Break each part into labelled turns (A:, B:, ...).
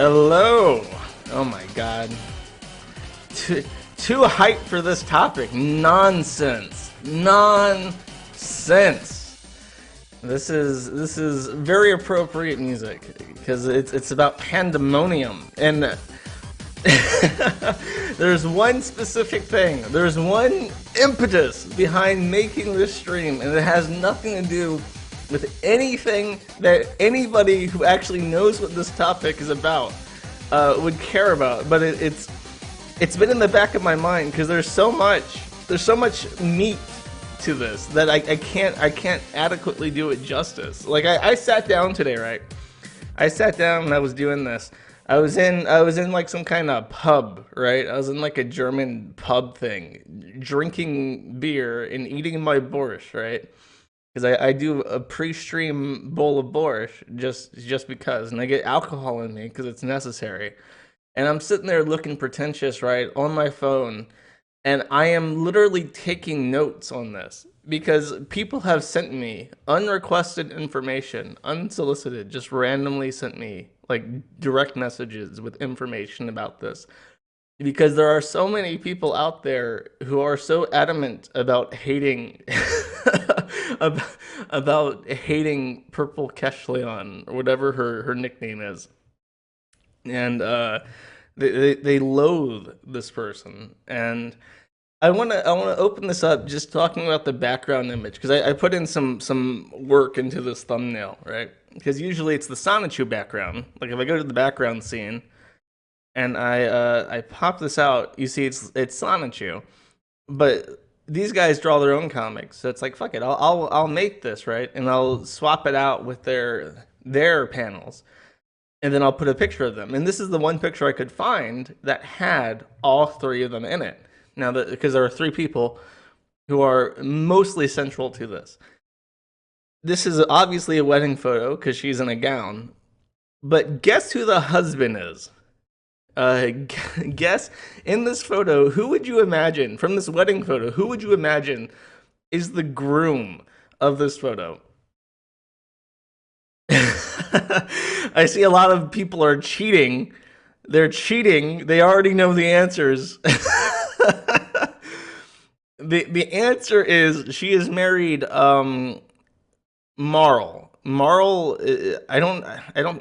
A: Hello. Oh my god. Too hyped for this topic. Nonsense. Nonsense. This is very appropriate music because it's about Pandemonium, and there's one specific thing. There's one impetus behind making this stream, and it has nothing to do with anything that anybody who actually knows what this topic is about would care about. But it's been in the back of my mind because there's so much meat to this that I can't adequately do it justice. Like I sat down today, right? I sat down and I was doing this. I was in like some kind of pub, right? I was in like a German pub thing, drinking beer and eating my borscht, right? Because I do a pre-stream bowl of borscht just because, and I get alcohol in me because it's necessary. And I'm sitting there looking pretentious, right, on my phone, and I am literally taking notes on this because people have sent me unrequested information, unsolicited, just randomly sent me like direct messages with information about this. Because there are so many people out there who are so adamant about hating about hating Purplekecleon or whatever her nickname is, and they loathe this person. And I wanna open this up just talking about the background image because I put in some work into this thumbnail, right? Because usually it's the Sonichu background. Like if I go to the background scene and I pop this out, you see it's Sonichu, but these guys draw their own comics, so it's like fuck it, I'll make this, right, and I'll swap it out with their panels, and then I'll put a picture of them. And this is the one picture I could find that had all three of them in it. Now, because there are three people who are mostly central to this. This is obviously a wedding photo because she's in a gown, but guess who the husband is? Guess in this photo, who would you imagine from this wedding photo? Who would you imagine is the groom of this photo? I see a lot of people are cheating. They're cheating. They already know the answers. The answer is she is married. Marl. Marl. I don't.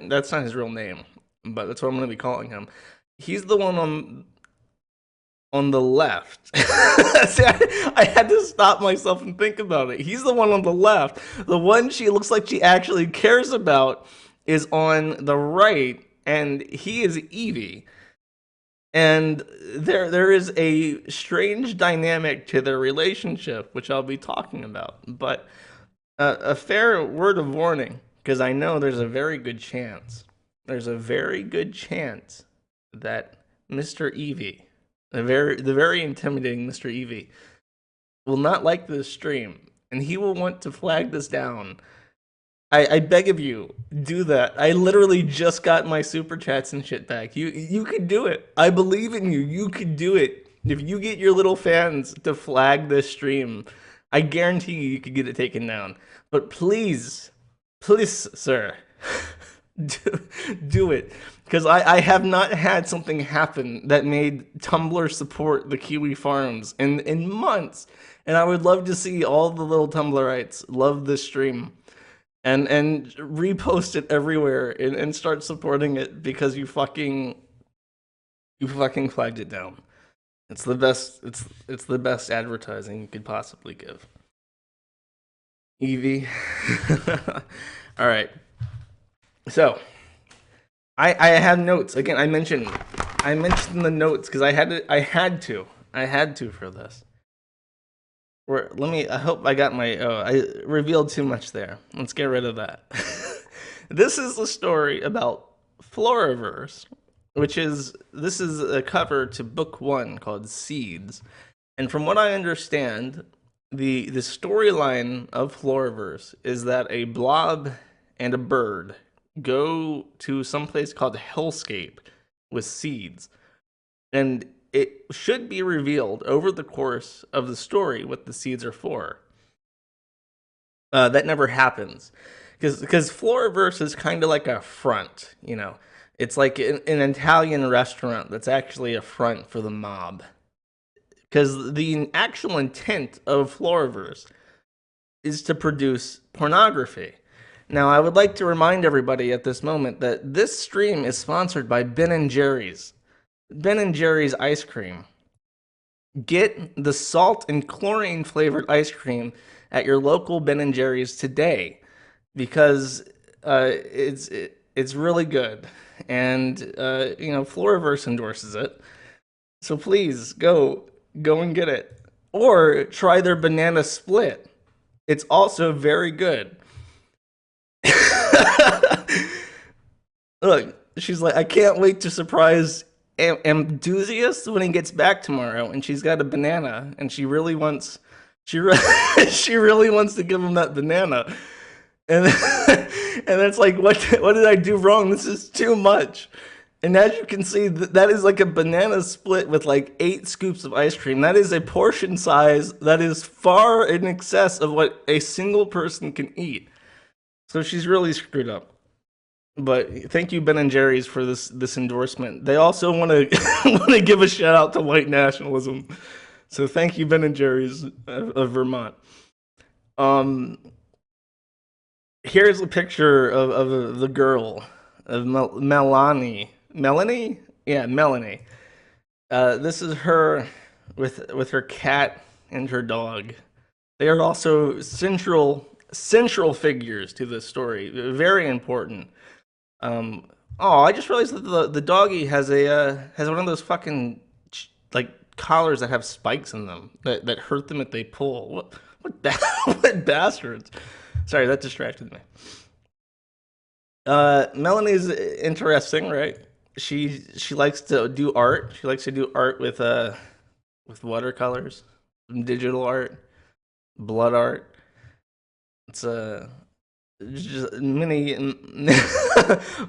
A: That's not his real name, but that's what I'm going to be calling him. He's the one on the left. See, I had to stop myself and think about it. He's the one on the left. The one she looks like she actually cares about is on the right, and he is Evie. And there is a strange dynamic to their relationship, which I'll be talking about. But a fair word of warning, because I know there's a very good chance. There's a very good chance that Mr. Evie, the very intimidating Mr. Evie, will not like this stream, and he will want to flag this down. I beg of you, do that. I literally just got my super chats and shit back. You could do it. I believe in you. You could do it. If you get your little fans to flag this stream, I guarantee you could get it taken down. But please, sir, do it. Because I have not had something happen that made Tumblr support the Kiwi farms in months. And I would love to see all the little Tumblrites love this stream and repost it everywhere and start supporting it because you fucking flagged it down. It's the best it's the best advertising you could possibly give. Evie. All right. So I have notes. Again, I mentioned the notes because I had to for this. I hope I got my, I revealed too much there. Let's get rid of that. This is the story about Floraverse, this is a cover to book 1 called Seeds. And from what I understand, the storyline of Floraverse is that a blob and a bird go to some place called Hellscape with seeds, and it should be revealed over the course of the story what the seeds are for. That never happens because Floraverse is kind of like a front, you know. It's like an Italian restaurant that's actually a front for the mob. Because the actual intent of Floraverse is to produce pornography. Now, I would like to remind everybody at this moment that this stream is sponsored by Ben & Jerry's. Ben & Jerry's ice cream. Get the salt and chlorine flavored ice cream at your local Ben & Jerry's today, because it's really good, and Floraverse endorses it. So please go and get it, or try their banana split. It's also very good. Look, she's like, I can't wait to surprise enthusiast when he gets back tomorrow, and she's got a banana, and she really wants she really wants to give him that banana, and and it's like, what did I do wrong? This is too much. And as you can see, that is like a banana split with like 8 scoops of ice cream. That is a portion size that is far in excess of what a single person can eat. So she's really screwed up. But thank you, Ben & Jerry's, for this endorsement. They also want to want to give a shout out to white nationalism. So thank you, Ben & Jerry's of Vermont. Here's a picture of the girl, of Melanie. Melanie? Yeah, Melanie. This is her with her cat and her dog. They are also central figures to this story. Very important. I just realized that the doggy has one of those fucking like collars that have spikes in them that hurt them if they pull. What bastards? Sorry, that distracted me. Melanie's interesting, right? She likes to do art. She likes to do art with watercolors, digital art, blood art. It's just many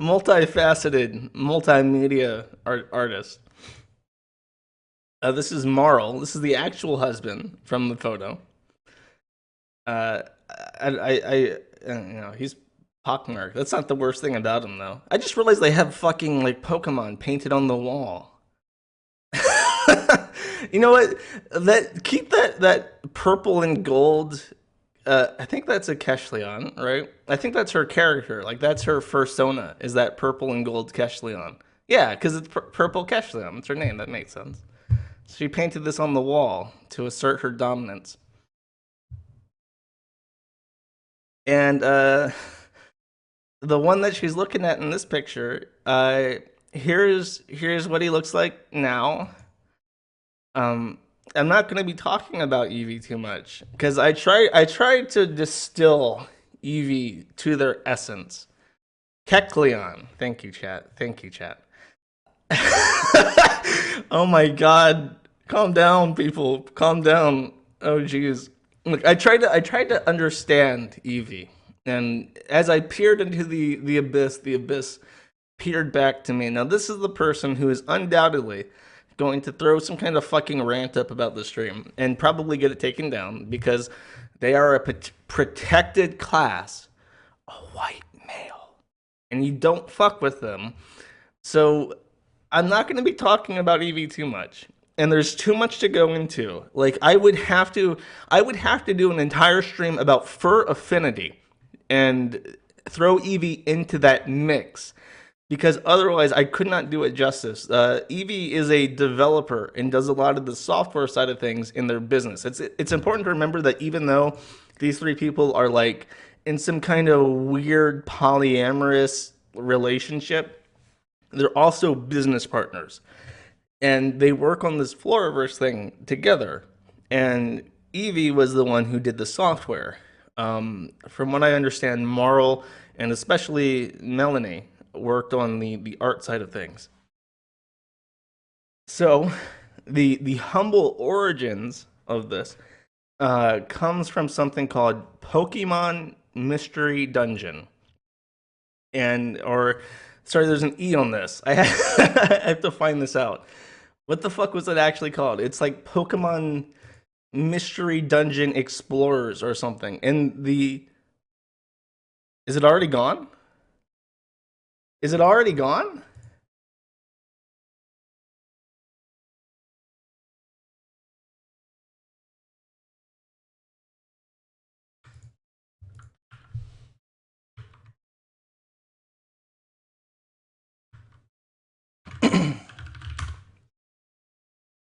A: multifaceted multimedia artist. This is Marl. This is the actual husband from the photo. He's pockmarked. That's not the worst thing about him, though. I just realized they have fucking like Pokemon painted on the wall. You know what? Keep that purple and gold. I think that's a Kecleon, right? I think that's her character. Like, that's her persona, is that purple and gold Kecleon. Yeah, because it's Purple Kecleon. It's her name. That makes sense. She painted this on the wall to assert her dominance. And the one that she's looking at in this picture, here's what he looks like now. I'm not going to be talking about Eevee too much, because I tried to distill Eevee to their essence. Kecleon. Thank you, chat. Thank you, chat. Oh my god. Calm down, people. Calm down. Oh geez. Look, I tried to understand Eevee, and as I peered into the abyss peered back to me. Now this is the person who is undoubtedly going to throw some kind of fucking rant up about the stream and probably get it taken down, because they are a protected class, a white male, and you don't fuck with them. So I'm not going to be talking about Eevee too much, and there's too much to go into. Like, I would have to do an entire stream about fur affinity and throw Eevee into that mix, because otherwise I could not do it justice. Eevee is a developer and does a lot of the software side of things in their business. It's important to remember that even though these 3 people are like in some kind of weird polyamorous relationship, they're also business partners. And they work on this Floraverse thing together. And Eevee was the one who did the software. From what I understand, Marl and especially Melanie worked on the art side of things. So the humble origins of this comes from something called Pokemon Mystery Dungeon. Sorry, there's an E on this. I have to find this out. What the fuck was it actually called? It's like Pokemon Mystery Dungeon Explorers or something. And is it already gone? Is it already gone?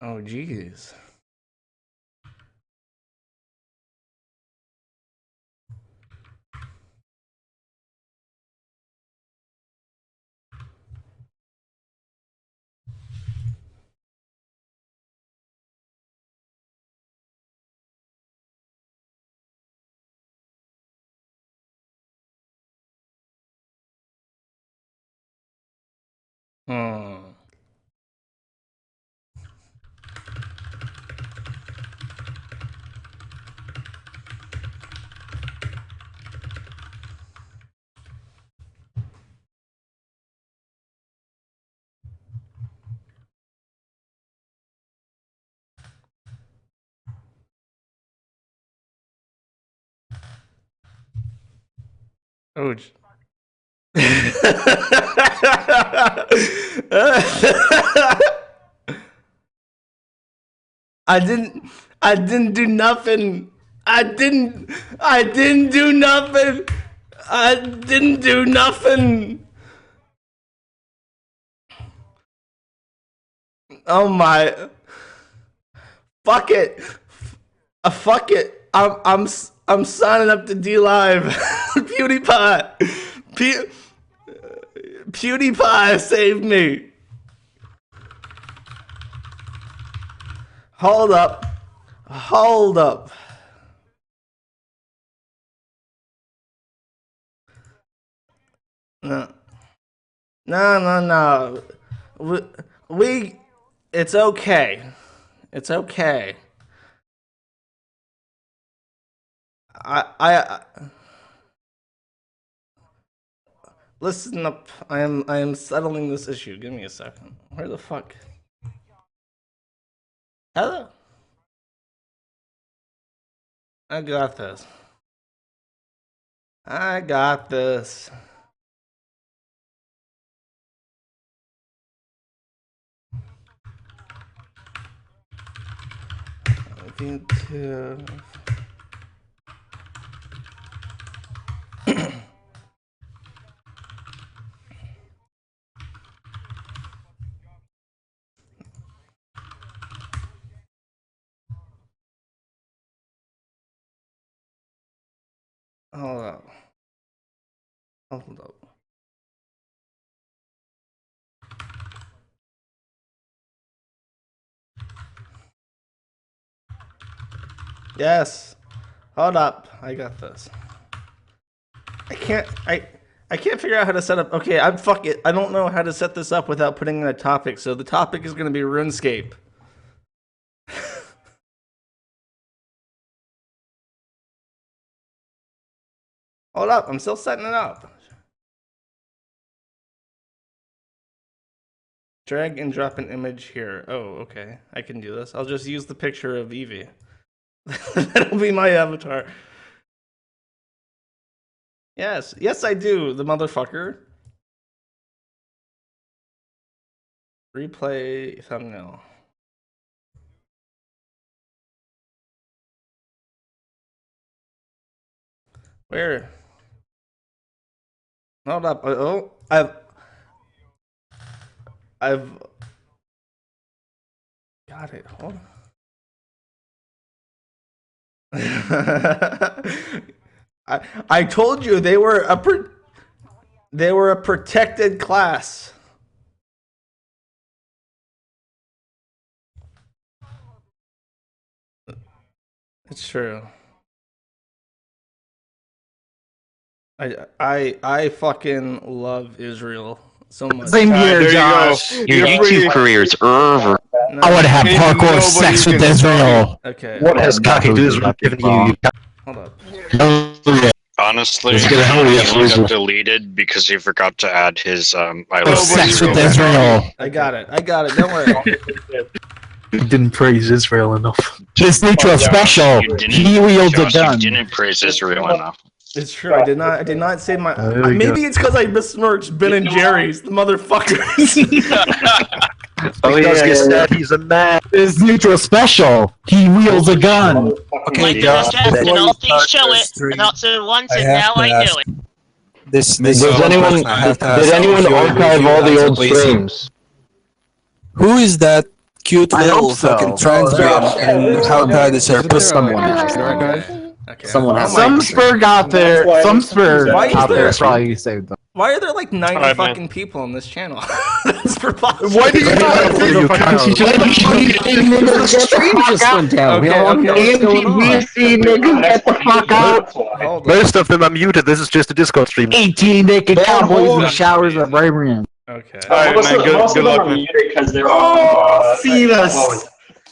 A: Oh, jeez. Hmm. Oh. I didn't do nothing. I didn't do nothing. I didn't do nothing. Oh my. Fuck it. Fuck it. I'm signing up to D Live. PewDiePie. PewDiePie saved me. Hold up. Hold up. No. No. We it's okay. It's okay. I listen up. I am settling this issue. Give me a second. Where the fuck? Hello. I got this. I got this. Looking to hold up. Hold up. Yes. Hold up. I got this. I can't figure out how to set up. Okay, fuck it. I don't know how to set this up without putting in a topic. So the topic is going to be RuneScape. Hold up. I'm still setting it up. Drag and drop an image here. Oh, okay. I can do this. I'll just use the picture of Evie. That'll be my avatar. Yes. Yes, I do, the motherfucker. Replay thumbnail. Where? Hold up. Oh, I've got it. Hold on. I told you they were a protected class. It's true. I fucking love Israel so much.
B: Same here, Josh.
C: Your YouTube career is over.
B: No, I want to have hardcore sex with Israel.
A: Okay.
B: What has cocky to Israel given you?
A: Hold up.
C: Honestly, he got deleted because he forgot to add his I love
B: sex with Israel.
A: I got it. Don't worry.
D: You didn't praise Israel enough.
B: This neutral special. He wields a gun.
C: You didn't praise Israel enough.
A: It's true. I did not say my. Maybe it's because I besmirched Ben and Jerry's, the motherfuckers.
B: Because he said he's a man. This neutral special. He wields a gun.
E: Okay, Josh. And all things show it. And not so once, and now I do it.
F: Did anyone archive all the old streams?
D: Who is that
F: cute
B: I
F: little
B: hope so.
F: fucking trans man and how bad is her pussy?
A: Okay.
B: Someone
A: Oh
B: has.
A: my
B: Some
A: God.
B: spur got there. Some spur
A: Why is
B: out there
A: there-
B: probably saved them.
A: Why are there like 90
C: Alright, man.
A: fucking people on this channel? That's preposterous.
D: Why did you not say the
B: The stream just went down. We all know what's going on. Niggas, get the fuck out.
A: Hold on.
D: Most of them are muted. This is just a Discord stream.
B: 18 naked cowboys in the showers at Birmingham.
A: Okay.
C: Alright, man. Good luck, man.
B: Feed us.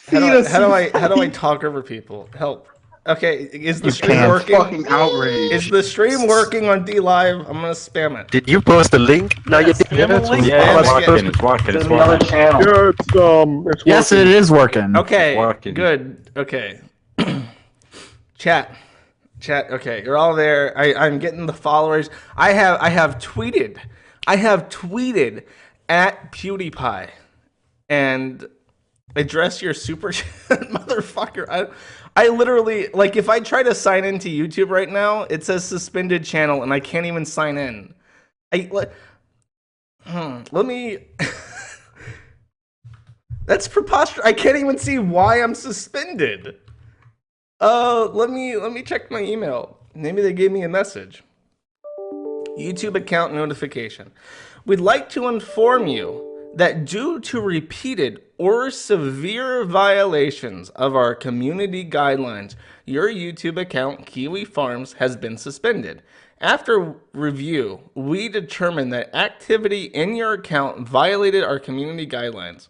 A: How do I talk over people? Help. Okay, is the stream working?
D: Fucking outrage.
A: Is the stream working on D Live? I'm gonna spam it.
D: Did you post the link? No, you didn't.
A: Yeah,
G: It's working. It's working.
B: Yes, it is working.
A: Okay,
G: working.
A: good. Okay. Chat. Okay, you're all there. I'm getting the followers. I have tweeted at PewDiePie and address your super chat, motherfucker. I literally, like, if I try to sign into YouTube right now, it says suspended channel and I can't even sign in. Let me. That's preposterous. I can't even see why I'm suspended. Let me check my email. Maybe they gave me a message. YouTube account notification. We'd like to inform you that due to repeated or severe violations of our community guidelines, your YouTube account, Kiwi Farms, has been suspended. After review, we determined that activity in your account violated our community guidelines,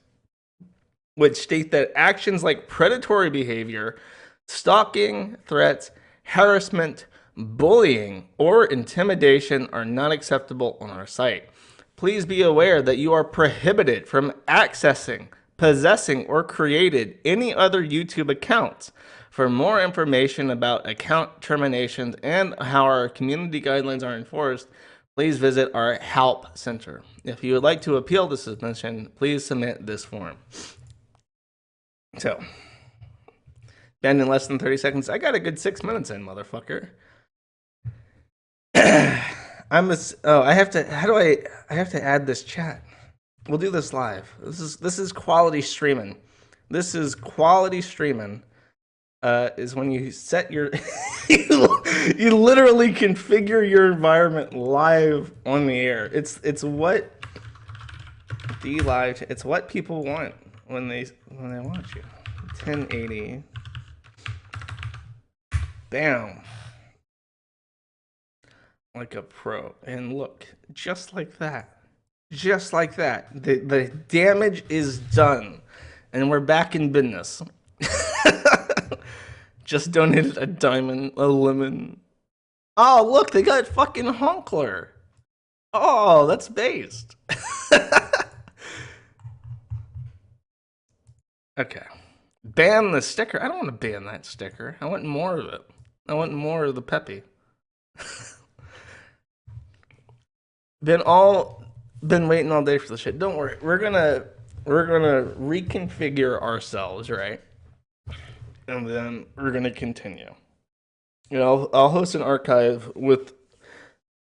A: which state that actions like predatory behavior, stalking, threats, harassment, bullying, or intimidation are not acceptable on our site. Please be aware that you are prohibited from accessing, possessing, or created any other YouTube accounts. For more information about account terminations and how our community guidelines are enforced, please visit our help center. If you would like to appeal the suspension, please submit this form. So, banned in less than 30 seconds. I got a good 6 minutes in, motherfucker. I have to. How do I have to add this chat. We'll do this live. This is quality streaming. This is quality streaming. Is when you set your you literally configure your environment live on the air. It's what D Live. It's what people want when they watch you. 1080. Bam. Like a pro. And look, just like that. Just like that. The damage is done. And we're back in business. Just donated a diamond, a lemon. Oh, look, they got fucking Honkler. Oh, that's based. Okay. Ban the sticker. I don't want to ban that sticker. I want more of it. I want more of the Peppy. Been waiting all day for the shit. Don't worry. We're gonna reconfigure ourselves, right? And then we're gonna continue. You know, I'll host an archive with.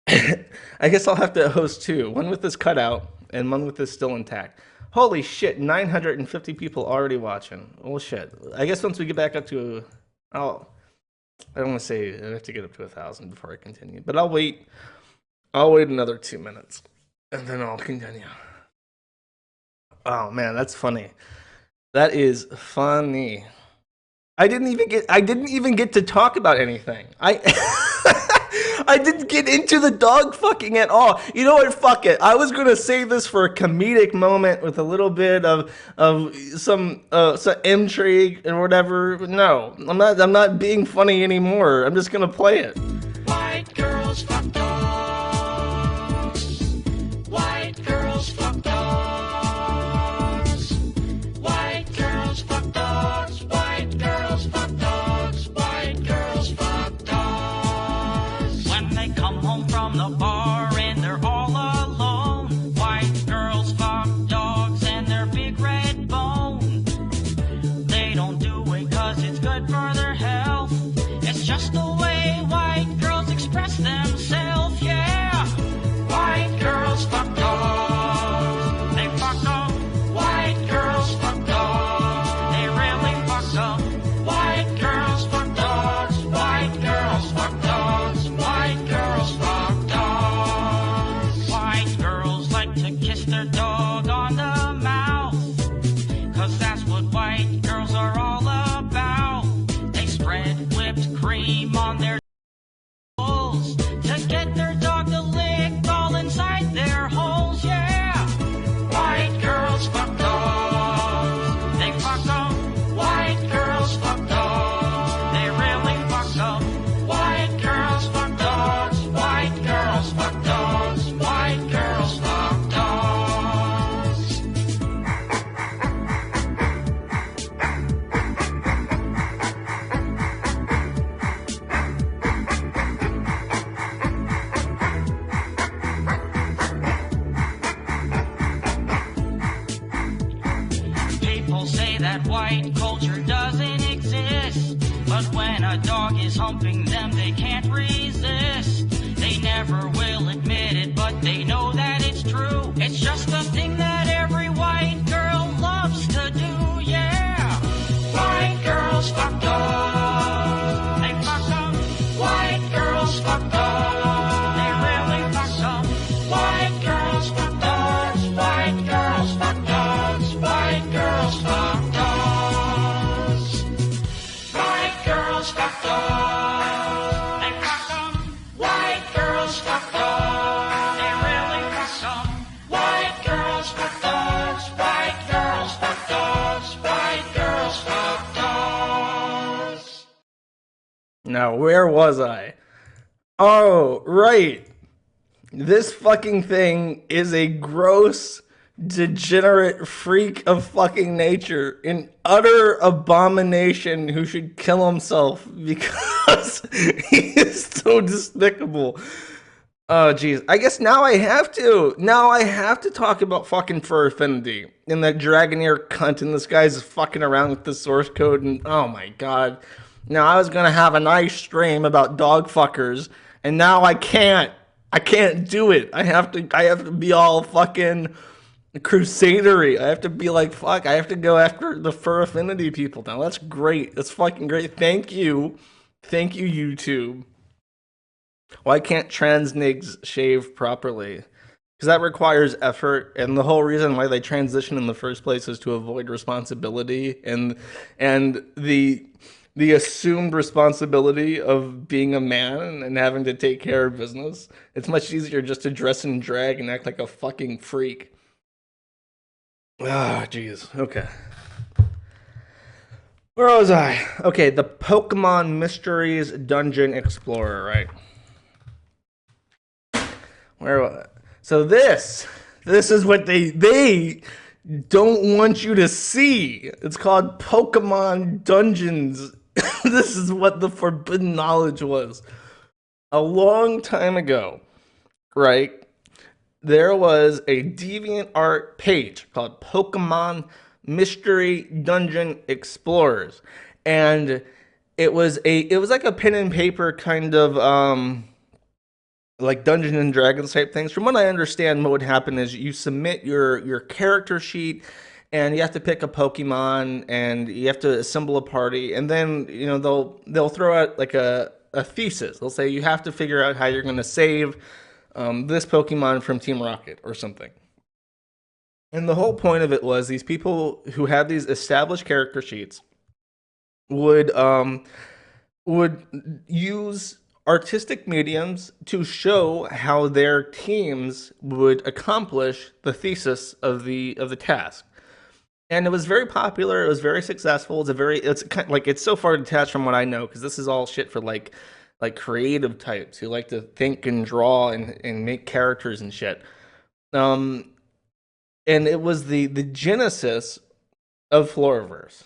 A: I guess I'll have to host two. One with this cutout and one with this still intact. Holy shit! 950 people already watching. Oh shit! I guess once we get back up to, I don't want to say I have to get up to 1,000 before I continue, but I'll wait. I'll wait another 2 minutes, and then I'll continue. Oh man, that's funny. That is funny. I didn't even get to talk about anything. I didn't get into the dog fucking at all. You know what? Fuck it. I was gonna save this for a comedic moment with a little bit of some intrigue or whatever. No, I'm not being funny anymore. I'm just gonna play it.
H: White girls fuck dogs. White girls fuck dogs. White girls fuck dogs. White girls fuck dogs. White girls fuck dogs. When they come home from the bar and they're all alone, white girls fuck dogs and their big red bone. They don't do it 'cause it's good for their health. It's just the way white girls express themselves, yeah. White girls fuck dogs. They fuck dogs. White girls fuck dogs. cream on their holes to get their dog to lick all inside their holes, yeah. White girls fuck dogs. They fuck them. White girls fuck dogs. They really fuck them. White girls fuck dogs. White girls fuck dogs. White girls fuck dogs. People say that white culture doesn't exist, but when a dog is humping them, they can't resist. They never will admit it, but they know that it's true. It's just a thing that every white girl loves to do, yeah. White girls fuck dogs. They fuck them. White girls fuck dogs. They really fuck them. White girls fuck dogs. White girls fuck dogs. White girls fuck dogs. White girls fuck dogs. They fuck them. White girls fuck dogs. They really fuck them. White girls fuck dogs. White girls fuck dogs. White girls fuck dogs.
A: Now, where was I? Oh, right. This fucking thing is a gross, degenerate freak of fucking nature, an utter abomination who should kill himself because he is so despicable. Oh, jeez. I guess now I have to. Now I have to talk about fucking Fur Affinity and that Dragonair cunt, and this guy's fucking around with the source code, and oh my god. Now I was gonna have a nice stream about dog fuckers, and now I can't. I can't do it. I have to be all fucking crusadery. I have to be like, fuck, I have to go after the Fur Affinity people now. That's great. That's fucking great. Thank you. Thank you, YouTube. Why can't trans nigs shave properly? Because that requires effort, and the whole reason why they transition in the first place is to avoid responsibility and the assumed responsibility of being a man and having to take care of business. It's much easier just to dress in drag and act like a fucking freak. Ah, jeez. Okay. Where was I? Okay, the Pokemon Mysteries Dungeon Explorer, right? Where was it? So this is what they don't want you to see. It's called Pokemon Dungeons. This is what the forbidden knowledge was. A long time ago, right? There was a DeviantArt page called Pokemon Mystery Dungeon Explorers, and it was like a pen and paper kind of like Dungeons and Dragons type things. From what I understand, what would happen is you submit your character sheet, and you have to pick a Pokemon, and you have to assemble a party, and then they'll throw out like a thesis. They'll say you have to figure out how you're going to save this Pokemon from Team Rocket or something. And the whole point of it was these people who had these established character sheets would use artistic mediums to show how their teams would accomplish the thesis of the task. And it was very popular. It was very successful. It's kind of like, it's so far detached from what I know, because this is all shit for like creative types who like to think and draw and make characters and shit. And it was the genesis of Floraverse.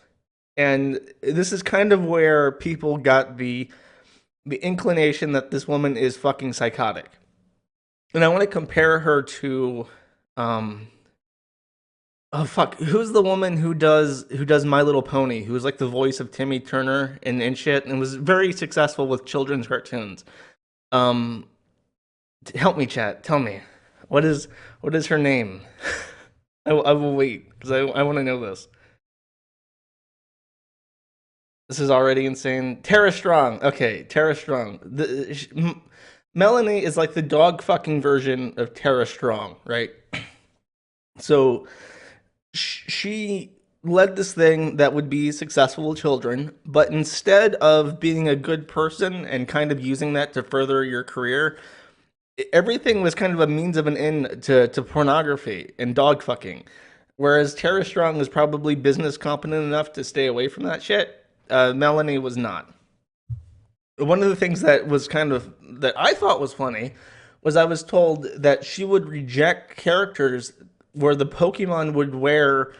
A: And this is kind of where people got the inclination that this woman is fucking psychotic. And I want to compare her to oh fuck, who's the woman who does My Little Pony, who was like the voice of Timmy Turner and shit, and was very successful with children's cartoons. Help me, chat. Tell me, what is her name? I will wait, because I want to know this. This is already insane. Tara Strong. Okay, Tara Strong. Melanie is like the dog fucking version of Tara Strong, right? So she led this thing that would be successful with children, but instead of being a good person and kind of using that to further your career, everything was kind of a means of an end to pornography and dog fucking. Whereas Tara Strong was probably business competent enough to stay away from that shit, Melanie was not. One of the things that was kind of, that I thought was funny, was I was told that she would reject characters where the Pokemon would wear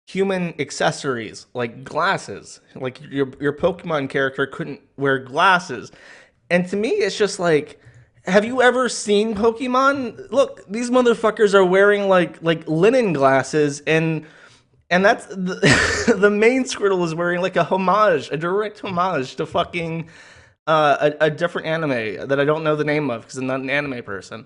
A: human accessories like glasses. Like your Pokemon character couldn't wear glasses. And to me, it's just like, have you ever seen Pokemon? Look, these motherfuckers are wearing like linen glasses, and that's the main Squirtle is wearing like a direct homage to fucking a different anime that I don't know the name of because I'm not an anime person.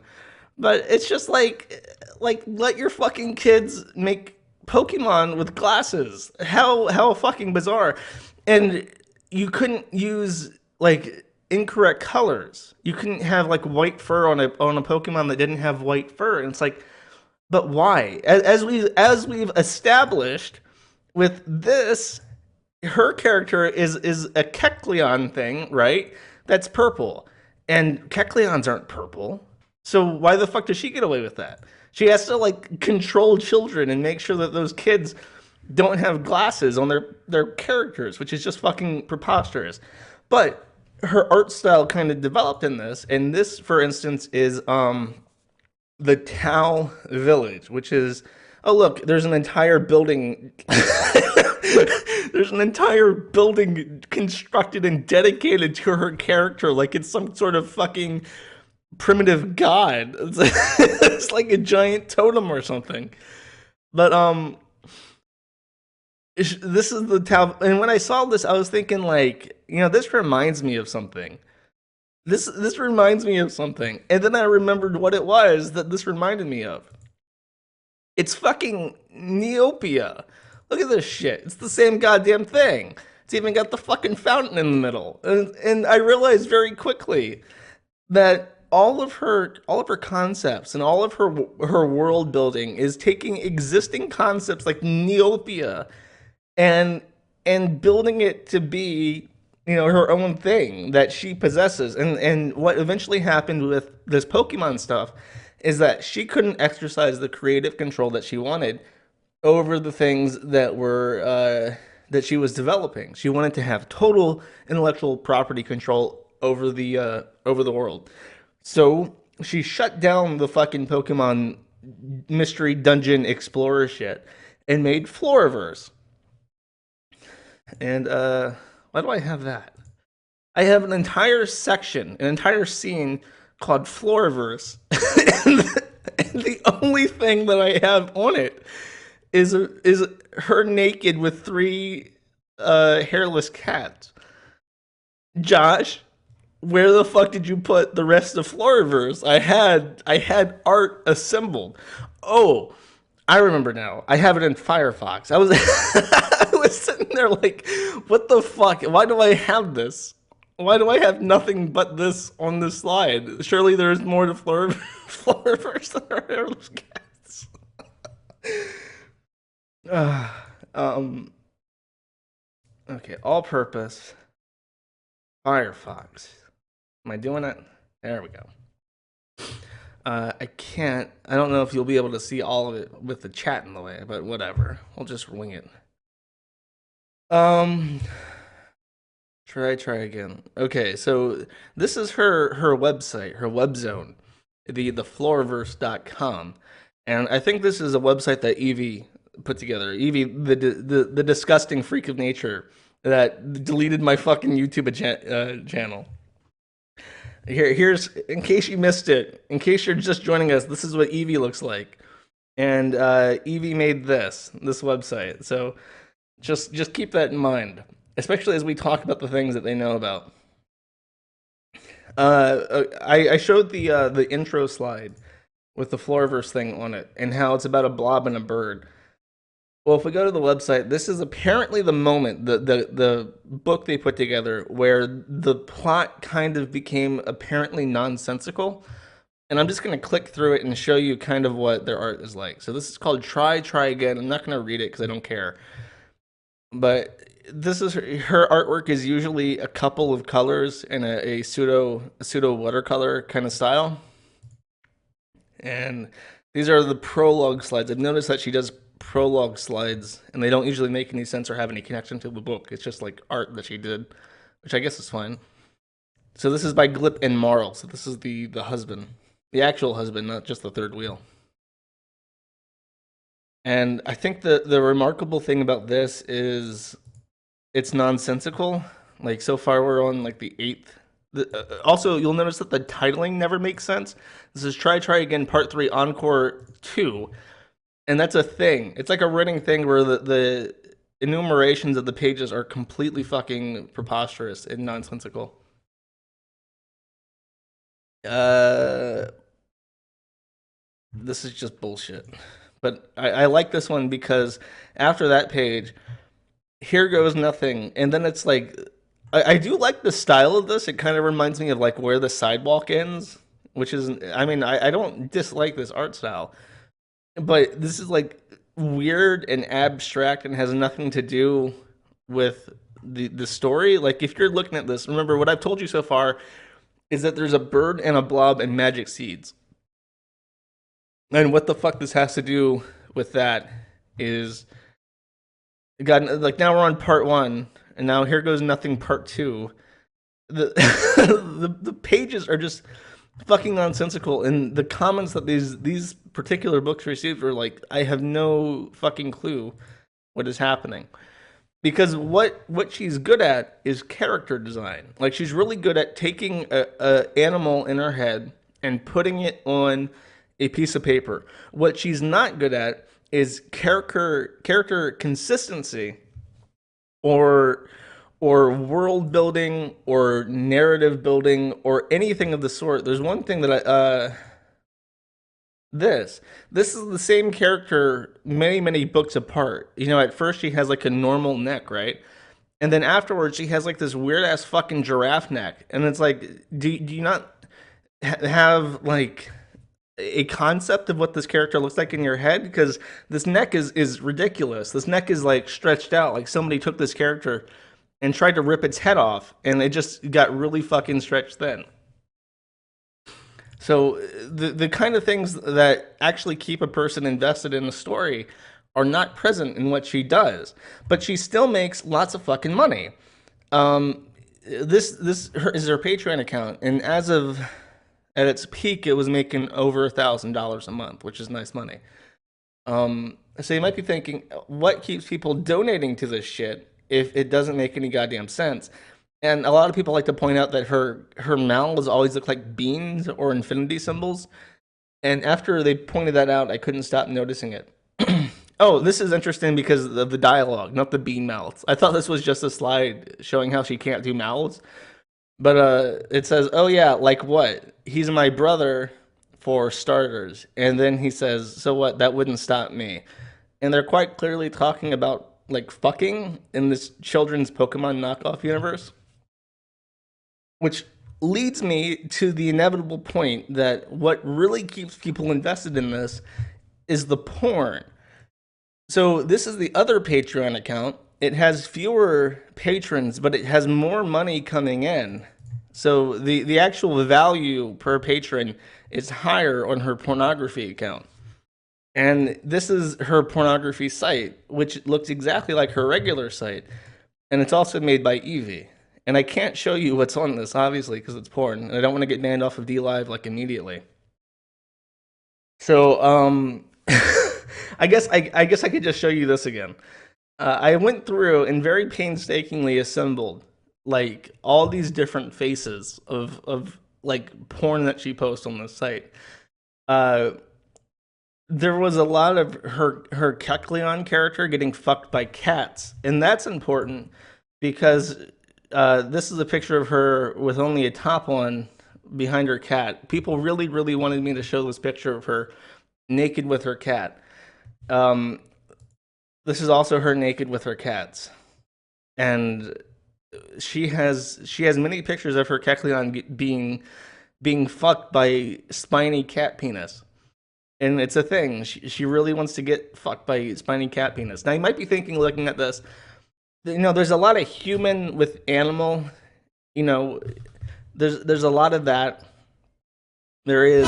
A: But it's just like let your fucking kids make Pokemon with glasses. How fucking bizarre. And you couldn't use like incorrect colors. You couldn't have like white fur on a Pokemon that didn't have white fur. And it's like, but why? As we've established with this, her character is a Kecleon thing, right? That's purple. And Kecleons aren't purple. So why the fuck does she get away with that? She has to like control children and make sure that those kids don't have glasses on their characters, which is just fucking preposterous. But her art style kind of developed in this, and this, for instance, is the Tau Village, which is, oh look, there's an entire building. There's an entire building constructed and dedicated to her character, like it's some sort of fucking primitive god. It's like a giant totem or something. But this is the Tau, and when I saw this, I was thinking like, you know, this reminds me of something. This reminds me of something, and then I remembered what it was that this reminded me of. It's fucking Neopia. Look at this shit. It's the same goddamn thing. It's even got the fucking fountain in the middle. And I realized very quickly that all of her concepts and all of her world building is taking existing concepts like Neopia and building it to be, you know, her own thing that she possesses. And what eventually happened with this Pokemon stuff is that she couldn't exercise the creative control that she wanted over the things that were that she was developing. She wanted to have total intellectual property control over the world. So she shut down the fucking Pokemon mystery dungeon explorer shit and made Floraverse. And why do I have that? I have an entire section, an entire scene called Floraverse, and the only thing that I have on it is her naked with 3 hairless cats. Josh, where the fuck did you put the rest of Floraverse? I had art assembled. Oh, I remember now. I have it in Firefox. I was I was sitting there like, what the fuck? Why do I have this? Why do I have nothing but this on this slide? Surely there's more to Floraverse than our hairless cats. Okay, all-purpose Firefox. Am I doing it? There we go. I don't know if you'll be able to see all of it with the chat in the way, but whatever. We'll just wing it. Try again. Okay, so this is her website, her web zone, the Floraverse.com. And I think this is a website that Evie put together. Evie, the disgusting freak of nature that deleted my fucking YouTube channel. Here's, in case you missed it, in case you're just joining us, this is what Evie looks like. And Evie made this website. So just keep that in mind, especially as we talk about the things that they know about. I showed the intro slide with the Floraverse thing on it and how it's about a blob and a bird. Well, if we go to the website, this is apparently the moment, the book they put together where the plot kind of became apparently nonsensical. And I'm just going to click through it and show you kind of what their art is like. So this is called Try Again. I'm not going to read it because I don't care. But this is her artwork is usually a couple of colors in a pseudo watercolor kind of style. And these are the prologue slides. I've noticed that she does prologue slides, and they don't usually make any sense or have any connection to the book. It's just like art that she did, which I guess is fine. So this is by Glip and Marl. So this is the husband, the actual husband, not just the third wheel. And I think the remarkable thing about this is it's nonsensical. Like, so far we're on like the 8th. Also, you'll notice that the titling never makes sense. This is Try Again Part 3 Encore 2. And that's a thing. It's like a running thing where the enumerations of the pages are completely fucking preposterous and nonsensical. This is just bullshit. But I like this one because after that page, Here Goes Nothing, and then it's like, I do like the style of this. It kind of reminds me of like Where the Sidewalk Ends, which is, I mean, I don't dislike this art style, but this is like weird and abstract and has nothing to do with the story. Like, if you're looking at this, remember what I've told you so far is that there's a bird and a blob and magic seeds. And what the fuck this has to do with that is, God, like, now we're on part 1, and now Here Goes Nothing part 2. The pages are just fucking nonsensical, and the comments that these particular books received were like, I have no fucking clue what is happening. Because what she's good at is character design. Like, she's really good at taking a animal in her head and putting it on a piece of paper. What she's not good at is character consistency or world building or narrative building or anything of the sort. There's one thing that this is the same character many books apart. You know, at first she has like a normal neck, right? And then afterwards she has like this weird ass fucking giraffe neck. And it's like, do you not have like a concept of what this character looks like in your head? Because this neck is ridiculous. This neck is like stretched out, like somebody took this character and tried to rip its head off, and it just got really fucking stretched thin. So the kind of things that actually keep a person invested in the story are not present in what she does, but she still makes lots of fucking money. This is her Patreon account, and as of at its peak, it was making over $1,000 a month, which is nice money. So you might be thinking, what keeps people donating to this shit if it doesn't make any goddamn sense? And a lot of people like to point out that her mouths always look like beans or infinity symbols. And after they pointed that out, I couldn't stop noticing it. Oh, this is interesting because of the dialogue, not the bean mouths. I thought this was just a slide showing how she can't do mouths. But it says, oh yeah, like what? He's my brother, for starters. And then he says, so what? That wouldn't stop me. And they're quite clearly talking about like fucking in this children's Pokemon knockoff universe. Which leads me to the inevitable point that what really keeps people invested in this is the porn. So this is the other Patreon account. It has fewer patrons, but it has more money coming in. So the actual value per patron is higher on her pornography account. And this is her pornography site, which looks exactly like her regular site. And it's also made by Eevee. And I can't show you what's on this, obviously, because it's porn. And I don't want to get banned off of DLive, like, immediately. So, I guess I could just show you this again. I went through and very painstakingly assembled, like, all these different faces of like, porn that she posts on this site. There was a lot of her Kecleon character getting fucked by cats. And that's important because this is a picture of her with only a top on behind her cat. People really, really wanted me to show this picture of her naked with her cat. This is also her naked with her cats. And she has many pictures of her Kecleon being fucked by spiny cat penis. And it's a thing. She really wants to get fucked by spiny cat penis. Now, you might be thinking, looking at this, there's a lot of human with animal. There's a lot of that. There's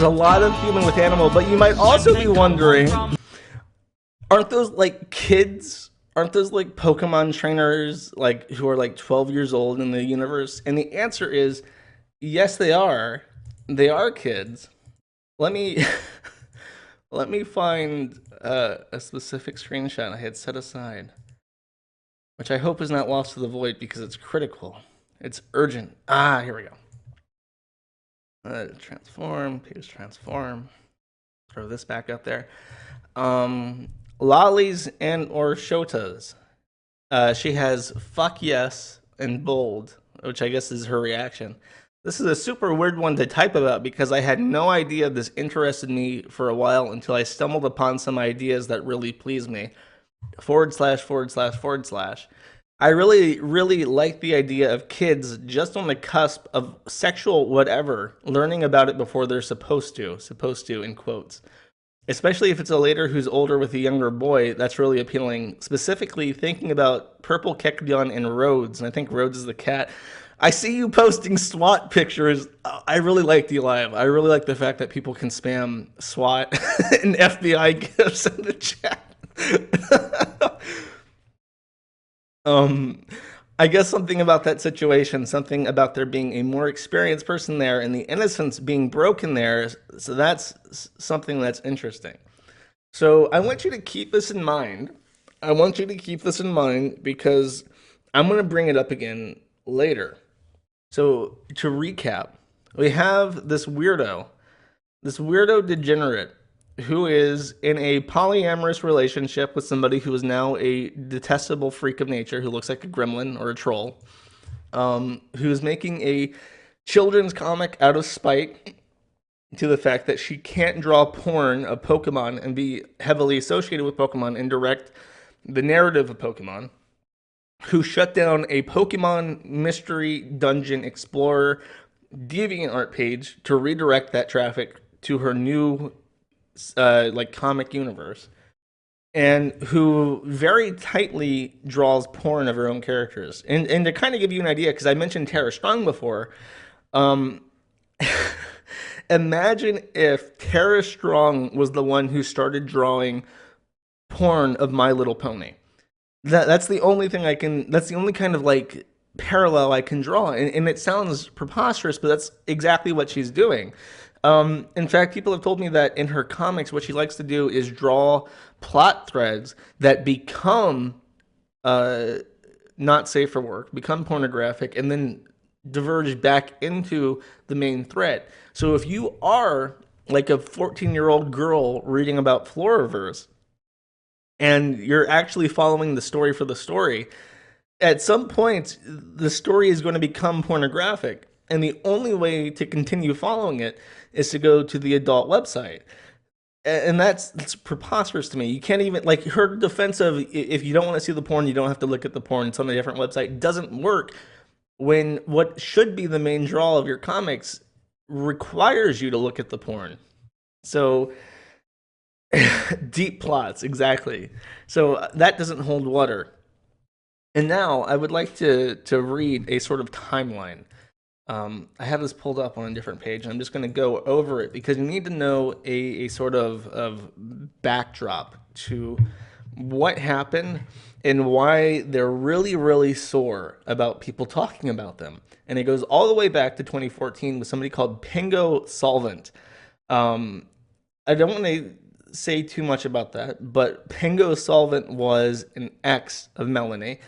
A: a lot of human with animal, but you might also be wondering, aren't those like kids? Aren't those like Pokemon trainers like who are like 12 years old in the universe? And the answer is yes, they are. They are kids. Let me find a specific screenshot I had set aside, which I hope is not lost to the void because it's critical. It's urgent. Here we go. Transform, page transform. Throw this back up there. Lollies and or Shotas. She has fuck yes and bold, which I guess is her reaction. This is a super weird one to type about because I had no idea this interested me for a while until I stumbled upon some ideas that really pleased me. / / / I really, really like the idea of kids just on the cusp of sexual whatever, learning about it before they're supposed to in quotes. Especially if it's a later who's older with a younger boy, that's really appealing. Specifically thinking about Purplekecleon and Rhodes, and I think Rhodes is the cat. I see you posting SWAT pictures. I really like D-Live. I really like the fact that people can spam SWAT and FBI gifts in the chat. I guess something about that situation, something about there being a more experienced person there and the innocence being broken there, so that's something that's interesting. So I want you to keep this in mind. Because I'm going to bring it up again later. So to recap, we have this weirdo degenerate who is in a polyamorous relationship with somebody who is now a detestable freak of nature who looks like a gremlin or a troll, who's making a children's comic out of spite to the fact that she can't draw porn of Pokemon and be heavily associated with Pokemon and direct the narrative of Pokemon, who shut down a Pokemon Mystery Dungeon Explorer DeviantArt page to redirect that traffic to her new comic universe, and who very tightly draws porn of her own characters. And to kind of give you an idea, because I mentioned Tara Strong before, imagine if Tara Strong was the one who started drawing porn of My Little Pony. That's the only thing that's the only kind of like parallel I can draw. And it sounds preposterous, but that's exactly what she's doing. In fact, people have told me that in her comics, what she likes to do is draw plot threads that become not safe for work, become pornographic, and then diverge back into the main thread. So if you are like a 14-year-old girl reading about Floraverse, and you're actually following the story for the story, at some point, the story is going to become pornographic. And the only way to continue following it is to go to the adult website. And that's preposterous to me. You can't even, like, her defense of if you don't want to see the porn, you don't have to look at the porn. It's on a different website. Doesn't work when what should be the main draw of your comics requires you to look at the porn. So, deep plots, exactly. So that doesn't hold water. And now I would like to read a sort of timeline. I have this pulled up on a different page, and I'm just going to go over it because you need to know a sort of backdrop to what happened and why they're really, really sore about people talking about them. And it goes all the way back to 2014 with somebody called Pingo Solvent. I don't want to say too much about that, but Pingo Solvent was an ex of Melanie,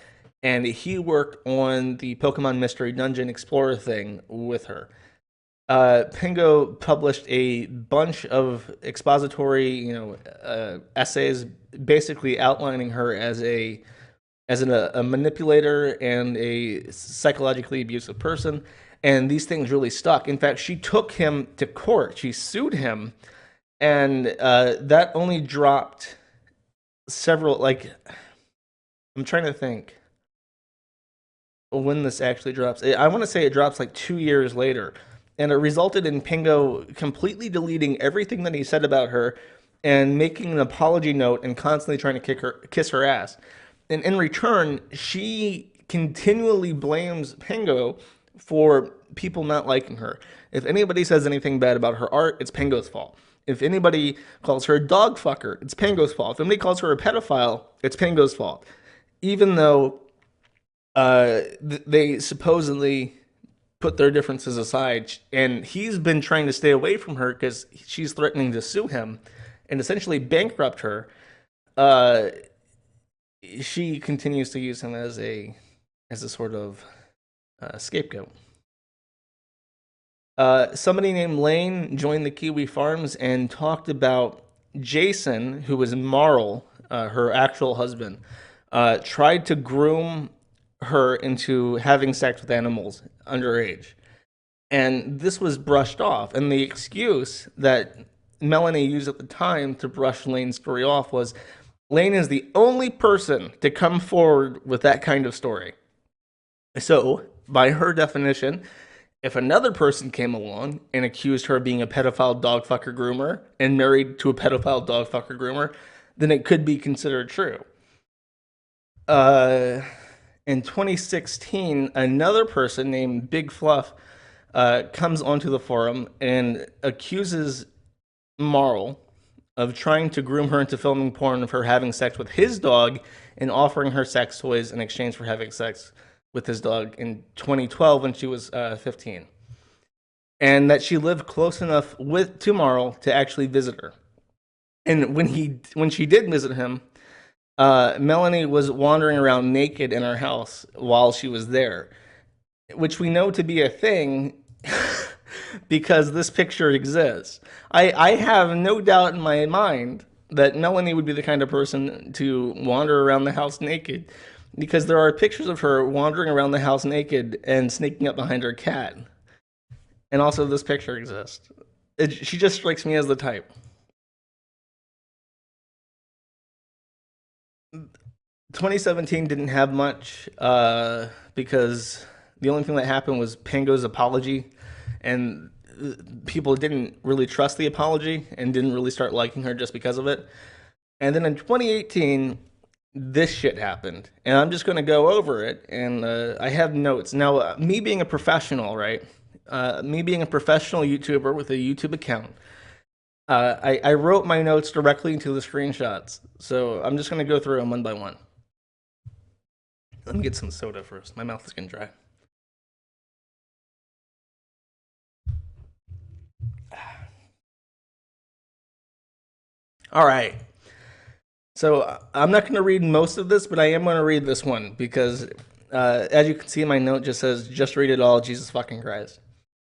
A: and he worked on the Pokemon Mystery Dungeon Explorer thing with her. Pingo published a bunch of expository, essays, basically outlining her as a manipulator and a psychologically abusive person. And these things really stuck. In fact, she took him to court. She sued him, and that only dropped several. I'm trying to think when this actually drops. I want to say it drops like 2 years later, and it resulted in Pingo completely deleting everything that he said about her and making an apology note and constantly trying to kiss her ass. And in return, she continually blames Pango for people not liking her. If anybody says anything bad about her art, it's Pango's fault. If anybody calls her a dog fucker, it's Pango's fault. If anybody calls her a pedophile, it's Pango's fault. Even though they supposedly put their differences aside, and he's been trying to stay away from her because she's threatening to sue him and essentially bankrupt her. She continues to use him as a sort of scapegoat. Somebody named Lane joined the Kiwi Farms and talked about Jason, who was Marl, her actual husband, tried to groom her into having sex with animals underage. And this was brushed off. And the excuse that Melanie used at the time to brush Lane's story off was, Lane is the only person to come forward with that kind of story. So, by her definition, if another person came along and accused her of being a pedophile dog fucker groomer and married to a pedophile dog fucker groomer, then it could be considered true. In 2016, another person named Big Fluff comes onto the forum and accuses Marl of trying to groom her into filming porn of her having sex with his dog and offering her sex toys in exchange for having sex with his dog in 2012 when she was 15. And that she lived close enough to Marl to actually visit her. And when she did visit him, Melanie was wandering around naked in her house while she was there, which we know to be a thing because this picture exists. I have no doubt in my mind that Melanie would be the kind of person to wander around the house naked, because there are pictures of her wandering around the house naked and sneaking up behind her cat. And also this picture exists. She just strikes me as the type. 2017 didn't have much because the only thing that happened was Pango's apology, and people didn't really trust the apology and didn't really start liking her just because of it. And then in 2018, this shit happened, and I'm just going to go over it, and I have notes. Now, me being a professional, right? Me being a professional YouTuber with a YouTube account, I wrote my notes directly into the screenshots, so I'm just going to go through them one by one. Let me get some soda first. My mouth is getting dry. All right. So I'm not going to read most of this, but I am going to read this one because, as you can see, my note just says, just read it all, Jesus fucking Christ.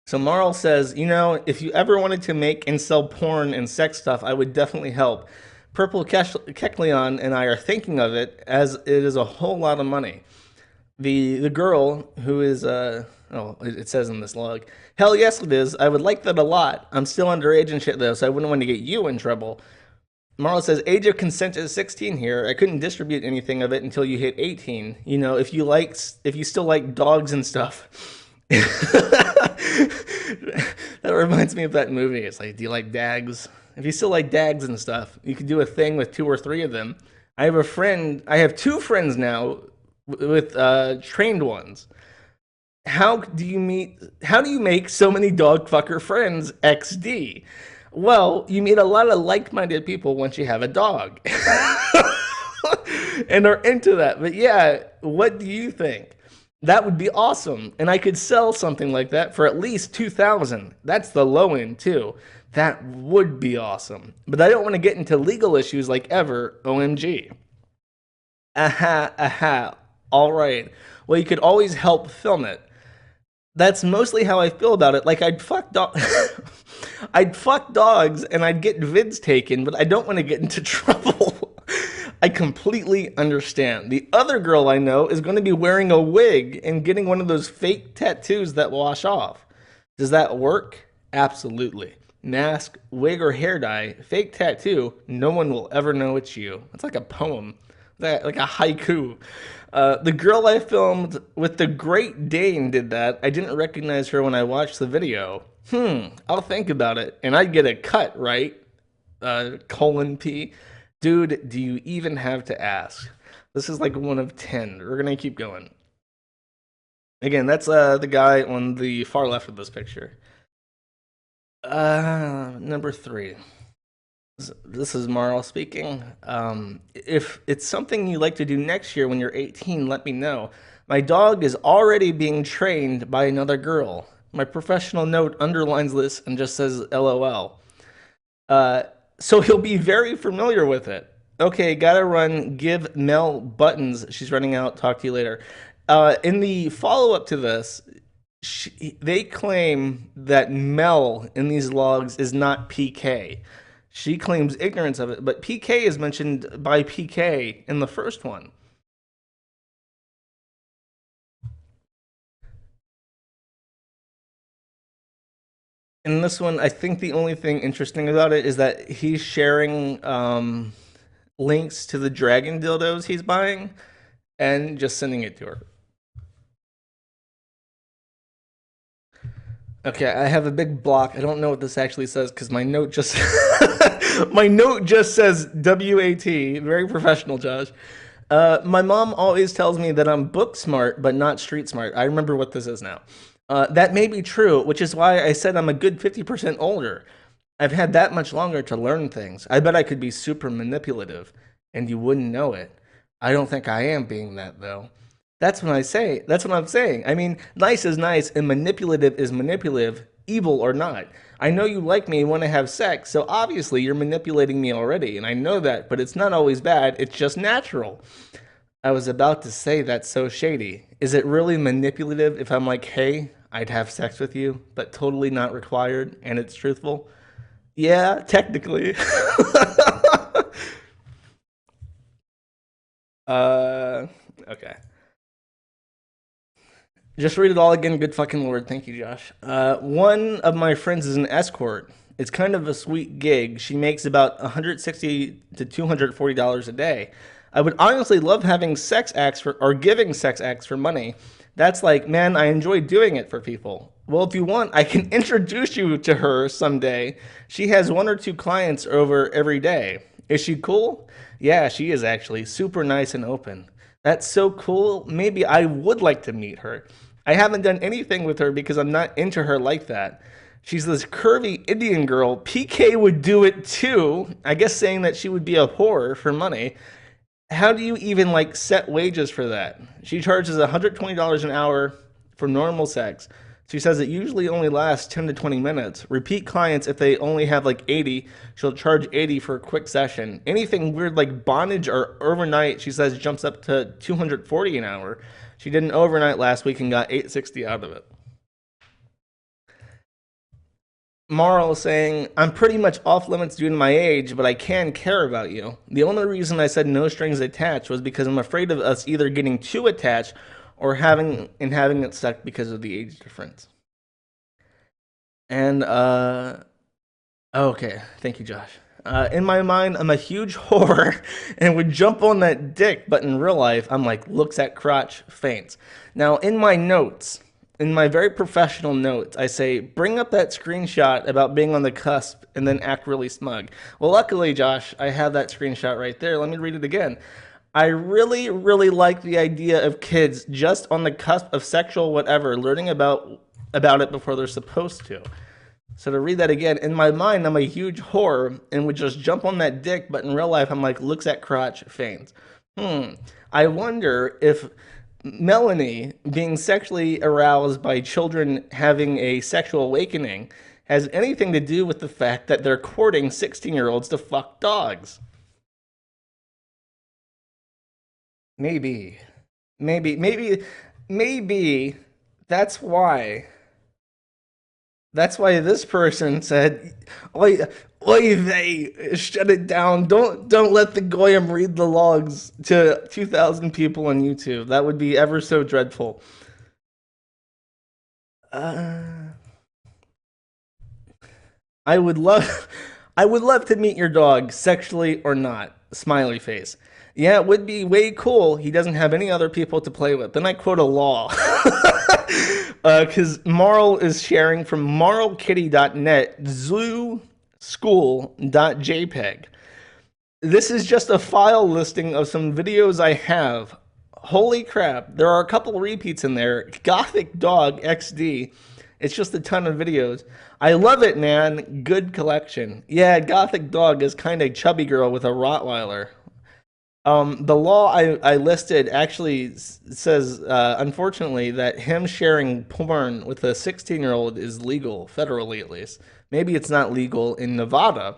A: So Marl says, you know, if you ever wanted to make and sell porn and sex stuff, I would definitely help. Purplekecleon and I are thinking of it, as it is a whole lot of money. The girl who is, it says in this log, hell yes it is, I would like that a lot. I'm still underage and shit though, so I wouldn't want to get you in trouble. Marla says, age of consent is 16 here. I couldn't distribute anything of it until you hit 18. You know, if you still like dogs and stuff. That reminds me of that movie. It's like, do you like dags? If you still like dags and stuff, you could do a thing with 2 or 3 of them. I have 2 friends now with trained ones. How do you make so many dog fucker friends XD? Well, you meet a lot of like-minded people once you have a dog. And are into that. But yeah, what do you think? That would be awesome. And I could sell something like that for at least $2,000. That's the low end too. That would be awesome. But I don't want to get into legal issues like ever. OMG. Aha. All right. Well, you could always help film it. That's mostly how I feel about it. Like, I'd fuck dogs and I'd get vids taken, but I don't want to get into trouble. I completely understand. The other girl I know is going to be wearing a wig and getting one of those fake tattoos that wash off. Does that work? Absolutely. Mask, wig, or hair dye, fake tattoo, no one will ever know it's you. It's like a poem, like a haiku. The girl I filmed with the Great Dane did that. I didn't recognize her when I watched the video. I'll think about it. And I'd get a cut, right? P. Dude, do you even have to ask? This is like 1 of 10. We're gonna keep going. Again, that's the guy on the far left of this picture. Number 3. This is Marl speaking. If it's something you like to do next year when you're 18, let me know. My dog is already being trained by another girl. My professional note underlines this and just says LOL. So he'll be very familiar with it. Okay, gotta run. Give Mel buttons. She's running out. Talk to you later. In the follow-up to this, they claim that Mel in these logs is not PK. She claims ignorance of it, but PK is mentioned by PK in the first one. In this one, I think the only thing interesting about it is that he's sharing links to the dragon dildos he's buying and just sending it to her. Okay, I have a big block. I don't know what this actually says because my note just says WAT. Very professional, Josh. My mom always tells me that I'm book smart but not street smart. I remember what this is now. That may be true, which is why I said I'm a good 50% older. I've had that much longer to learn things. I bet I could be super manipulative, and you wouldn't know it. I don't think I am being that, though. That's what I'm saying. I mean, nice is nice, and manipulative is manipulative, evil or not. I know you like me and want to have sex, so obviously you're manipulating me already, and I know that, but it's not always bad, it's just natural. I was about to say that's so shady. Is it really manipulative if I'm like, hey, I'd have sex with you, but totally not required, and it's truthful? Yeah, technically. Okay. Just read it all again, good fucking lord. Thank you, Josh. One of my friends is an escort. It's kind of a sweet gig. She makes about $160 to $240 a day. I would honestly love having sex acts or giving sex acts for money. That's like, man, I enjoy doing it for people. Well, if you want, I can introduce you to her someday. She has 1 or 2 clients over every day. Is she cool? Yeah, she is actually super nice and open. That's so cool. Maybe I would like to meet her. I haven't done anything with her because I'm not into her like that. She's this curvy Indian girl. PK would do it too. I guess saying that she would be a whore for money. How do you even like set wages for that? She charges $120 an hour for normal sex. She says it usually only lasts 10 to 20 minutes. Repeat clients, if they only have like 80, she'll charge 80 for a quick session. Anything weird like bondage or overnight, she says jumps up to $240 an hour. She did an overnight last week and got $860 out of it. Marl saying, I'm pretty much off limits due to my age, but I can care about you. The only reason I said no strings attached was because I'm afraid of us either getting too attached or having it stuck because of the age difference. And, okay, thank you, Josh. In my mind, I'm a huge whore and would jump on that dick, but in real life, I'm like, looks at crotch, faints. Now, in my notes, in my very professional notes, I say, bring up that screenshot about being on the cusp and then act really smug. Well, luckily, Josh, I have that screenshot right there. Let me read it again. I really, really like the idea of kids just on the cusp of sexual whatever, learning about it before they're supposed to. So to read that again, in my mind, I'm a huge whore and would just jump on that dick, but in real life, I'm like, looks at crotch, faints. I wonder if Melanie, being sexually aroused by children having a sexual awakening, has anything to do with the fact that they're courting 16-year-olds to fuck dogs. Maybe that's why this person said, oy vey, shut it down. Don't let the goyim read the logs to 2,000 people on YouTube. That would be ever so dreadful. I would love to meet your dog, sexually or not. Smiley face. Yeah, it would be way cool. He doesn't have any other people to play with. Then I quote a law. Because Marl is sharing from marlkitty.net. school.jpg. This is just a file listing of some videos I have. Holy crap, there are a couple repeats in there. Gothic Dog XD. It's just a ton of videos. I love it, man. Good collection. Yeah, Gothic Dog is kind of chubby girl with a Rottweiler. The law I listed actually says, unfortunately, that him sharing porn with a 16-year-old is legal, federally at least. Maybe it's not legal in Nevada.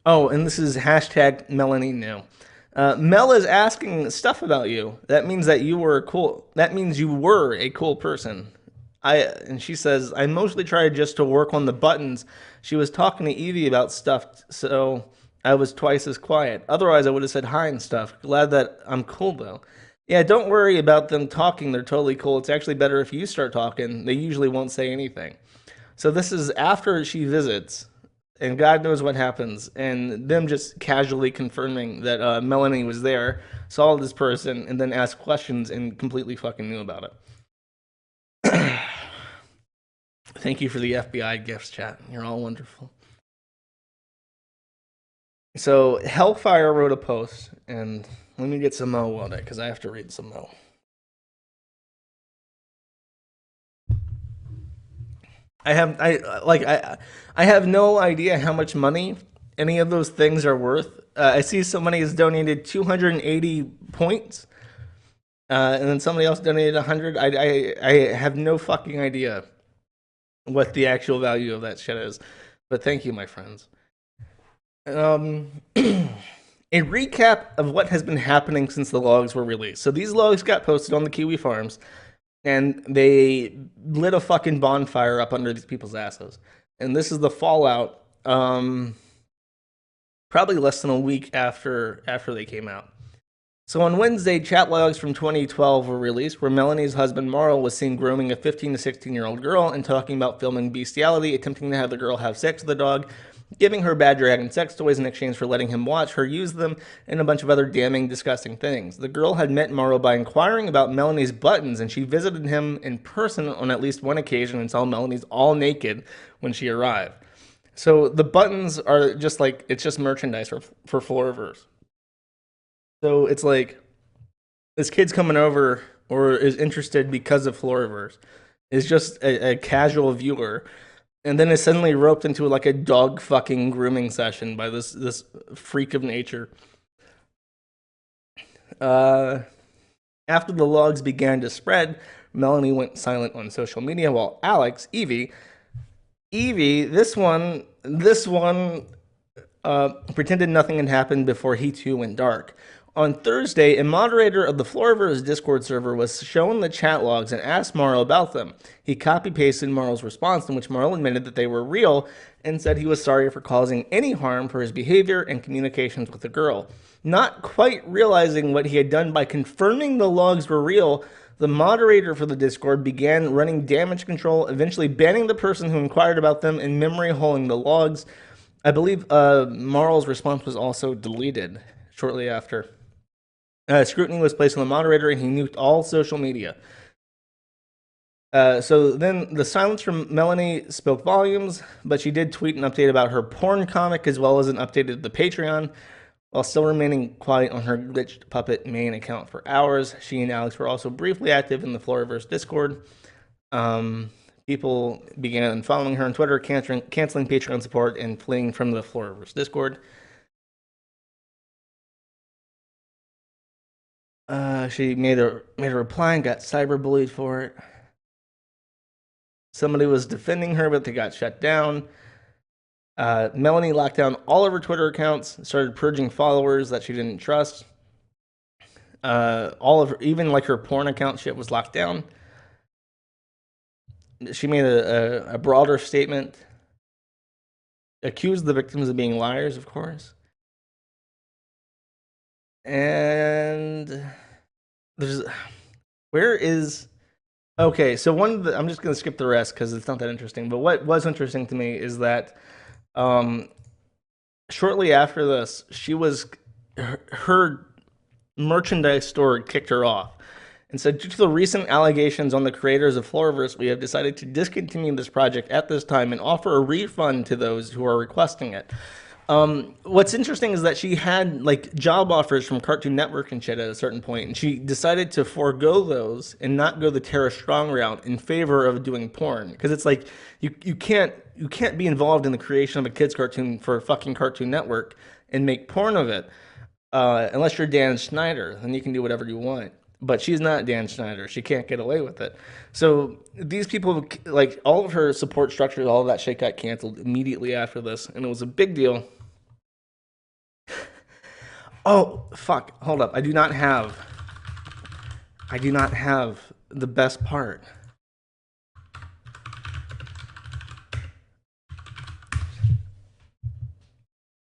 A: Oh, and this is hashtag Melanie knew. Mel is asking stuff about you. That means that you were cool. That means you were a cool person. And she says, I mostly tried just to work on the buttons. She was talking to Evie about stuff, so I was twice as quiet. Otherwise, I would have said hi and stuff. Glad that I'm cool, though. Yeah, don't worry about them talking. They're totally cool. It's actually better if you start talking. They usually won't say anything. So this is after she visits, and God knows what happens, and them just casually confirming that Melanie was there, saw this person, and then asked questions and completely fucking knew about it. Thank you for the FBI gifts, chat. You're all wonderful. So Hellfire wrote a post, and let me get some Mo on it because I have to read some Mo. I have no idea how much money any of those things are worth. I see somebody has donated 280 points, and then somebody else donated 100. I have no fucking idea what the actual value of that shit is, but thank you, my friends. A recap of what has been happening since the logs were released. So these logs got posted on the Kiwi farms, and they lit a fucking bonfire up under these people's asses. And this is the fallout, probably less than a week after they came out. So on Wednesday, chat logs from 2012 were released, where Melanie's husband Marl was seen grooming a 15 to 16-year-old girl and talking about filming bestiality, attempting to have the girl have sex with the dog, giving her bad dragon sex toys in exchange for letting him watch her use them, and a bunch of other damning, disgusting things. The girl had met Marl by inquiring about Melanie's buttons, and she visited him in person on at least one occasion and saw Melanie's all naked when she arrived. So the buttons are just like, it's just merchandise for Floraverse. So it's like, this kid's coming over or is interested because of Floraverse, is just a casual viewer, and then is suddenly roped into like a dog fucking grooming session by this freak of nature. After the logs began to spread, Melanie went silent on social media, while Alex, Evie, this one pretended nothing had happened before he too went dark. On Thursday, a moderator of the Floraverse Discord server was shown the chat logs and asked Marl about them. He copy-pasted Marl's response, in which Marl admitted that they were real and said he was sorry for causing any harm for his behavior and communications with the girl. Not quite realizing what he had done by confirming the logs were real, the moderator for the Discord began running damage control, eventually banning the person who inquired about them and memory holing the logs. I believe Marl's response was also deleted shortly after. Scrutiny was placed on the moderator, and he nuked all social media. So then the silence from Melanie spoke volumes, but she did tweet an update about her porn comic, as well as an update to the Patreon, while still remaining quiet on her GlitchedPuppet main account for hours. She and Alex were also briefly active in the Floraverse Discord. People began following her on Twitter, canceling Patreon support, and fleeing from the Floraverse Discord. She made a reply and got cyberbullied for it. Somebody was defending her, but they got shut down. Melanie locked down all of her Twitter accounts, started purging followers that she didn't trust. All of her, even like her porn account shit was locked down. She made a broader statement, accused the victims of being liars, of course. And okay, so I'm just going to skip the rest because it's not that interesting. But what was interesting to me is that shortly after this, her merchandise store kicked her off. and said, due to the recent allegations on the creators of Floraverse, we have decided to discontinue this project at this time and offer a refund to those who are requesting it. What's interesting is that she had like job offers from Cartoon Network and shit at a certain point, and she decided to forego those and not go the Tara Strong route in favor of doing porn. Because it's like you can't be involved in the creation of a kids cartoon for a fucking Cartoon Network and make porn of it, unless you're Dan Schneider. Then you can do whatever you want. But she's not Dan Schneider. She can't get away with it. So these people, like all of her support structures, all of that shit got canceled immediately after this, and it was a big deal. Oh, fuck. Hold up. I do not have the best part.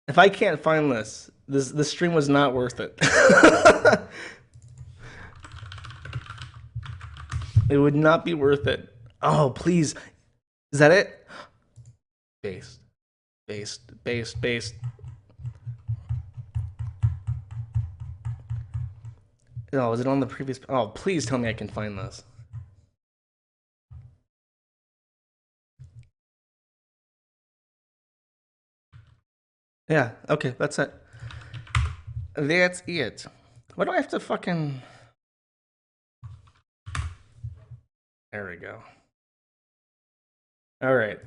A: If I can't find this stream was not worth it. It would not be worth it. Oh, please. Is that it? Based. Oh, is it on the previous? Oh, please tell me I can find this. Yeah, okay, that's it. That's it. Why do I have to fucking... There we go. All right.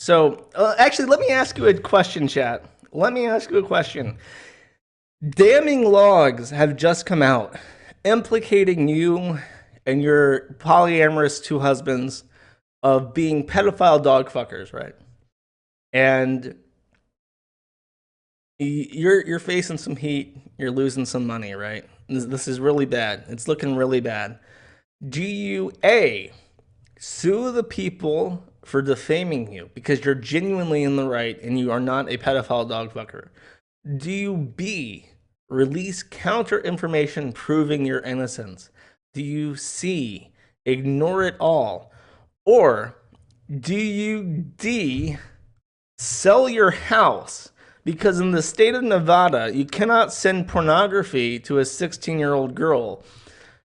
A: So, actually, let me ask you a question, chat. Let me ask you a question. Damning logs have just come out implicating you and your polyamorous two husbands of being pedophile dog fuckers, right? And you're facing some heat. You're losing some money, right? This is really bad. It's looking really bad. Do you A, sue the people for defaming you because you're genuinely in the right and you are not a pedophile dog fucker? Do you B, release counter information proving your innocence? Do you C, ignore it all? Or do you D, sell your house? Because in the state of Nevada, you cannot send pornography to a 16-year-old girl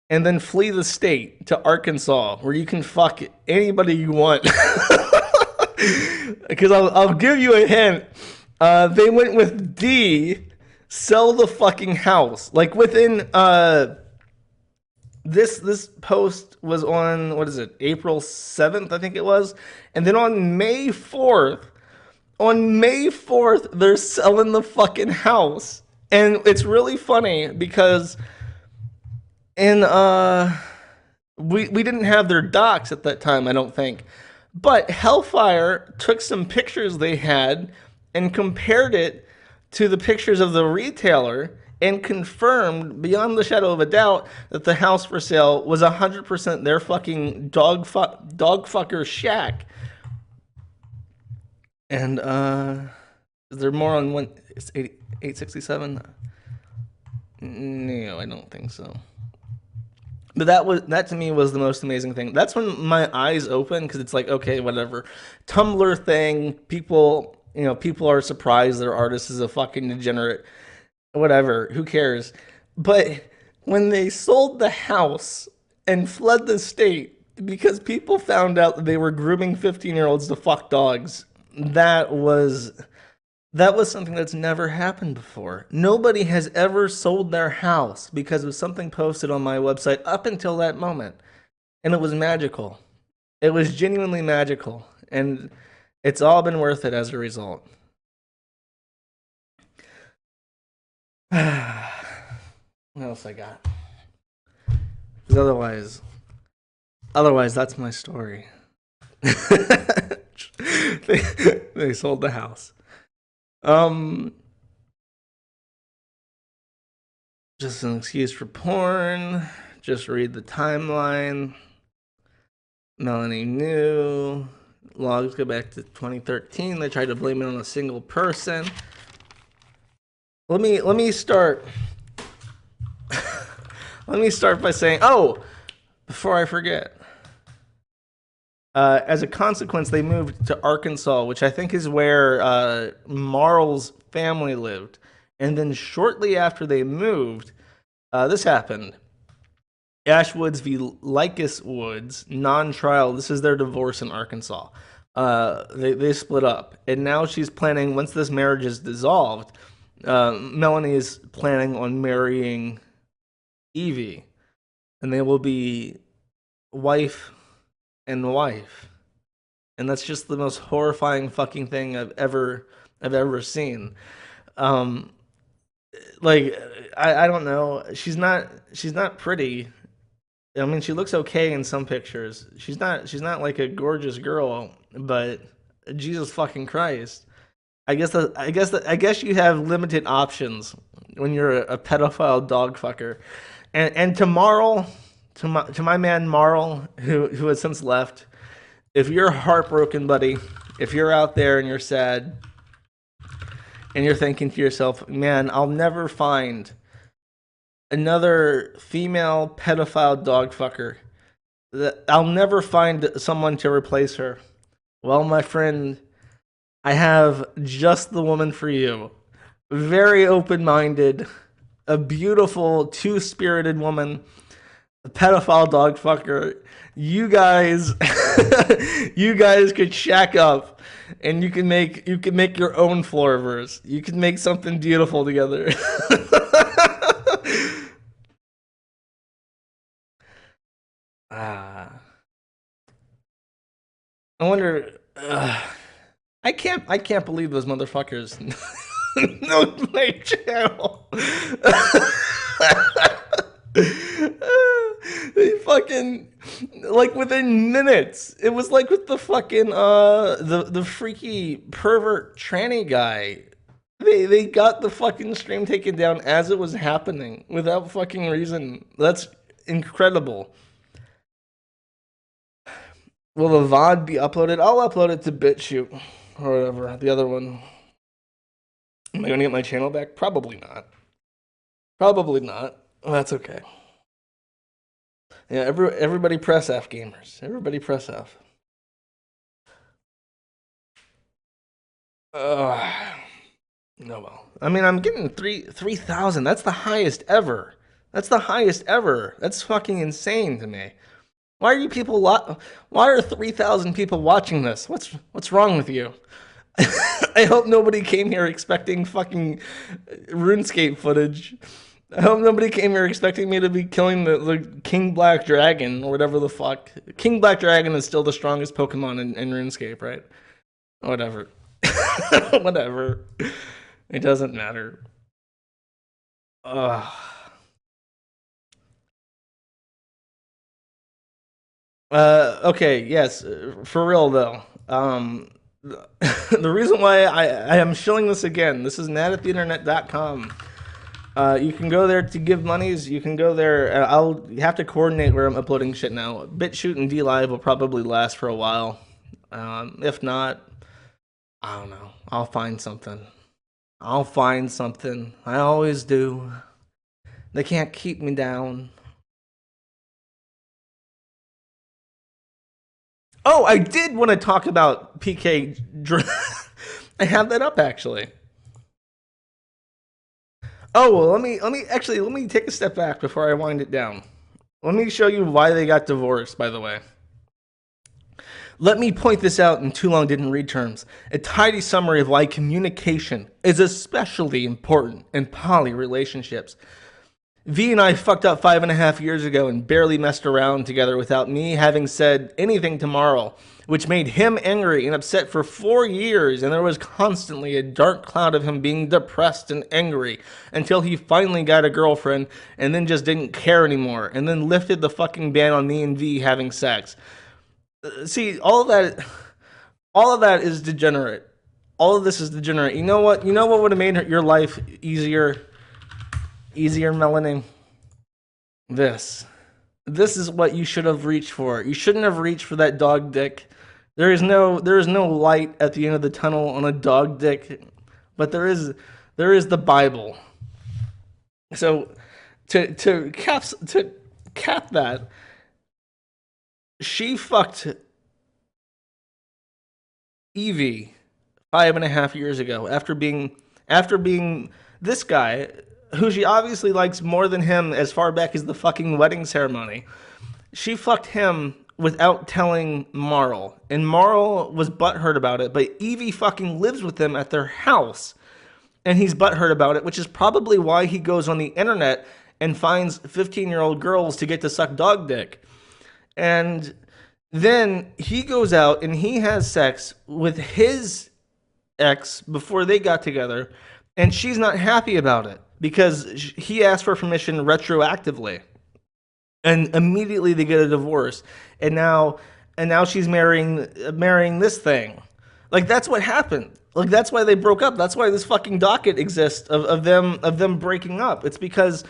A: and then flee the state to Arkansas, where you can fuck anybody you want. Because I'll give you a hint. They went with D, sell the fucking house. Like within this post was on, what is it, April 7th, I think it was. And then on May 4th, they're selling the fucking house. And it's really funny because we didn't have their docs at that time, I don't think. But Hellfire took some pictures they had and compared it to the pictures of the retailer and confirmed beyond the shadow of a doubt that the house for sale was 100% their fucking dog fucker shack. And is there more on one? It's 867. No, I don't think so. But that to me was the most amazing thing. That's when my eyes opened, because it's like, okay, whatever. Tumblr thing, people are surprised their artist is a fucking degenerate. Whatever, who cares? But when they sold the house and fled the state because people found out that they were grooming 15-year-olds to fuck dogs, that was something that's never happened before. Nobody has ever sold their house because of something posted on my website up until that moment. And it was magical. It was genuinely magical. And it's all been worth it as a result. What else I got? Because otherwise, that's my story. They sold the house. Just an excuse for porn. Just read the timeline. Melanie knew. Logs go back to 2013. They tried to blame it on a single person. Let me start. Let me start by saying, before I forget. As a consequence, they moved to Arkansas, which I think is where Marl's family lived. And then shortly after they moved, this happened. Ashwoods v. Lycus Woods, non-trial. This is their divorce in Arkansas. They split up, and now she's planning, once this marriage is dissolved, Melanie is planning on marrying Evie, and they will be wife and wife. And that's just the most horrifying fucking thing I've ever seen. Like, I don't know. She's not pretty. I mean, she looks okay in some pictures. She's not like a gorgeous girl, but Jesus fucking Christ. I guess you have limited options when you're a pedophile dog fucker. And to Marl, to my man Marl, who has since left, if you're heartbroken, buddy, if you're out there and you're sad, and you're thinking to yourself, man, I'll never find another female pedophile dog fucker. I'll never find someone to replace her. Well, my friend, I have just the woman for you. Very open-minded, a beautiful, two-spirited woman, a pedophile dog fucker. You guys, you guys could shack up, and you can make your own Floraverse. You can make something beautiful together. I wonder. I can't believe those motherfuckers know my channel. They fucking, like, within minutes. It was like with the fucking the freaky pervert tranny guy. They got the fucking stream taken down as it was happening without fucking reason. That's incredible. Will the VOD be uploaded? I'll upload it to BitChute or whatever. The other one. Am I gonna get my channel back? Probably not. Probably not. Well, that's okay. Yeah, everybody press F, gamers. Everybody press F. No, well. I mean, I'm getting 3,000. That's the highest ever. That's the highest ever. That's fucking insane to me. Why are you people? Why are 3,000 people watching this? What's wrong with you? I hope nobody came here expecting fucking RuneScape footage. I hope nobody came here expecting me to be killing the King Black Dragon or whatever the fuck. King Black Dragon is still the strongest Pokemon in RuneScape, right? Whatever. Whatever. It doesn't matter. Okay, yes, for real though. The reason why I am shilling this again, this is natattheinternet.com. You can go there to give monies. You can go there. I'll have to coordinate where I'm uploading shit now. BitChute and DLive will probably last for a while. If not, I don't know. I'll find something. I'll find something. I always do. They can't keep me down. Oh, I did want to talk about PK. I have that up actually. Oh, well, let me take a step back before I wind it down. Let me show you why they got divorced, by the way. Let me point this out in too long didn't read terms. A tidy summary of why communication is especially important in poly relationships. V and I fucked up 5.5 years ago and barely messed around together without me having said anything to Marl, which made him angry and upset for 4 years, and there was constantly a dark cloud of him being depressed and angry until he finally got a girlfriend and then just didn't care anymore and then lifted the fucking ban on me and V having sex. See, all of that is degenerate. All of this is degenerate. You know what? You know what would have made your life easier? Easier, Melanie. This is what you should have reached for. You shouldn't have reached for that dog dick. There is no light at the end of the tunnel on a dog dick, but there is the Bible. So to cap that, she fucked Evie 5.5 years ago after being this guy. who she obviously likes more than him as far back as the fucking wedding ceremony. She fucked him without telling Marl. And Marl was butthurt about it, but Evie fucking lives with them at their house. And he's butthurt about it, which is probably why he goes on the internet and finds 15-year-old girls to get to suck dog dick. And then he goes out and he has sex with his ex before they got together, and she's not happy about it because he asked for permission retroactively. And immediately they get a divorce. And now she's marrying this thing. Like, that's what happened. Like, that's why they broke up. That's why this fucking docket exists of them breaking up. It's because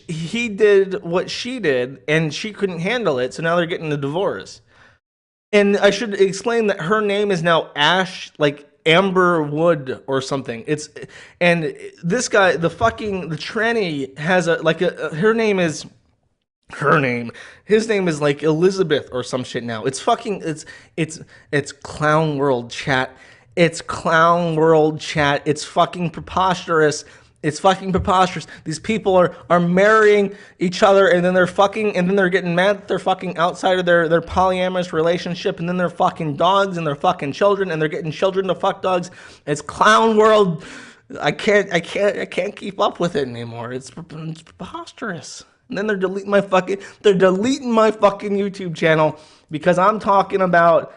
A: he did what she did and she couldn't handle it. So now they're getting a divorce. And I should explain that her name is now Ash, like Amber Wood or something. And this guy, the tranny has his name is like Elizabeth or some shit now. It's clown world chat. It's clown world chat. It's fucking preposterous. It's fucking preposterous. These people are marrying each other and then they're fucking, and then they're getting mad that they're fucking outside of their polyamorous relationship, and then they're fucking dogs and they're fucking children and they're getting children to fuck dogs. It's clown world. I can't keep up with it anymore. It's preposterous. And then they're deleting my fucking YouTube channel because I'm talking about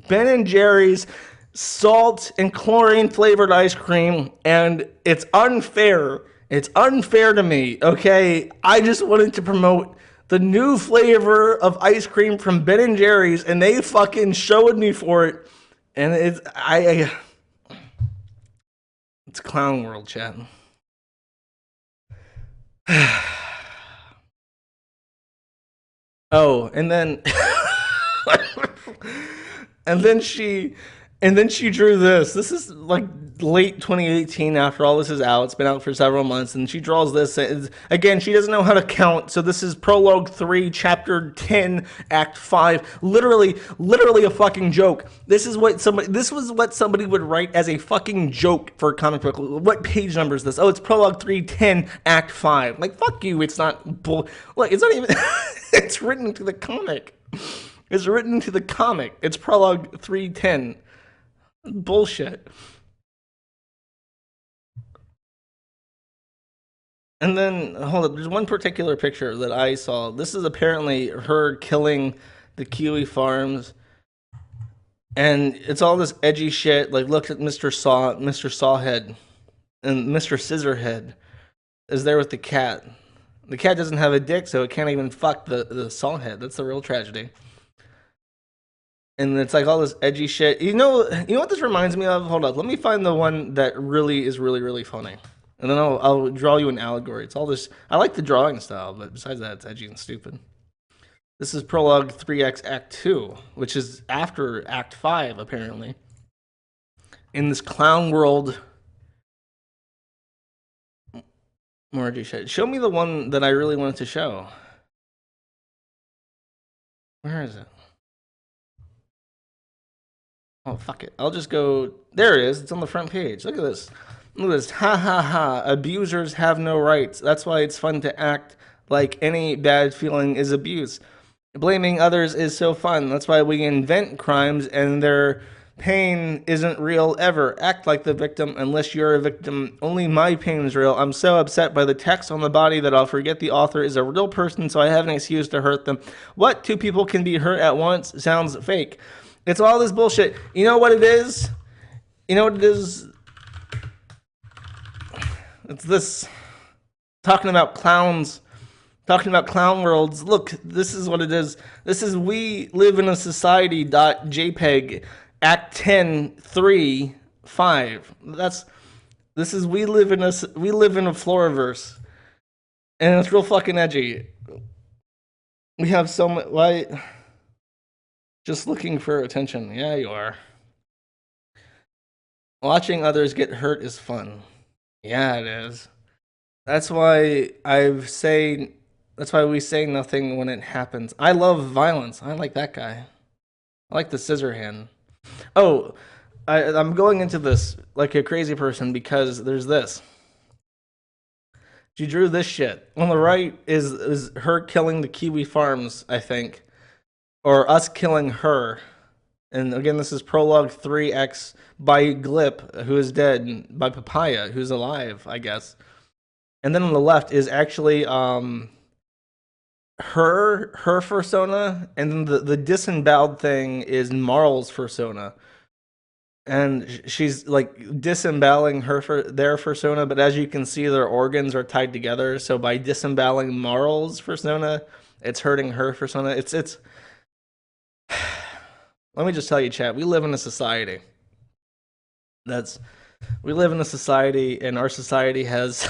A: Ben and Jerry's salt and chlorine flavored ice cream, and it's unfair. It's unfair to me, okay? I just wanted to promote the new flavor of ice cream from Ben and Jerry's, and they fucking showed me for it. And it's clown world, chat. Oh, and then and then she drew this. This is like late 2018 after all this is out. It's been out for several months, and she draws this. Again, she doesn't know how to count, so this is Prologue 3, Chapter 10, Act 5. Literally a fucking joke. This was what somebody would write as a fucking joke for a comic book. What page number is this? Oh, it's Prologue 3, 10, Act 5. Like, fuck you, it's not bull. Look, it's not even... It's written into the comic. It's written into the comic. It's Prologue 310. Bullshit. And then, hold up, there's one particular picture that I saw. This is apparently her killing the Kiwi farms. And it's all this edgy shit. Like, look at Mr. Sawhead. And Mr. Scissorhead is there with the cat. The cat doesn't have a dick, so it can't even fuck the Sawhead. That's the real tragedy. And it's like all this edgy shit. You know what this reminds me of? Hold up, let me find the one that really is really funny. And then I'll draw you an allegory. It's all this. I like the drawing style, but besides that, it's edgy and stupid. This is Prologue 3X Act 2, which is after Act 5, apparently. In this clown world. More edgy shit. Show me the one that I really wanted to show. Where is it? Oh, fuck it. I'll just go... There it is. It's on the front page. Look at this. Look at this. Ha ha ha. Abusers have no rights. That's why it's fun to act like any bad feeling is abuse. Blaming others is so fun. That's why we invent crimes and their pain isn't real ever. Act like the victim unless you're a victim. Only my pain is real. I'm so upset by the text on the body that I'll forget the author is a real person, so I have an excuse to hurt them. What? Two people can be hurt at once? Sounds fake. It's all this bullshit. You know what it is? You know what it is? It's this. Talking about clowns. Talking about clown worlds. Look, this is what it is. This is We Live in a Society.jpg. Act 10, 3, 5. This is we live in a Floraverse. And it's real fucking edgy. We have so much... Why... Just looking for attention. Yeah, you are. Watching others get hurt is fun. Yeah, it is. That's why we say nothing when it happens. I love violence. I like that guy. I like the scissor hand. Oh, I'm going into this like a crazy person because there's this. She drew this shit. On the right is her killing the Kiwi farms, I think. Or us killing her. And again, this is prologue 3x by Glip, who is dead, by Papaya, who's alive, I guess. And then on the left is actually her persona, and then the disemboweled thing is Marl's persona. And she's like disemboweling their persona, but as you can see, their organs are tied together. So by disemboweling Marl's persona, it's hurting her persona. It's let me just tell you, chat, we live in a society and our society has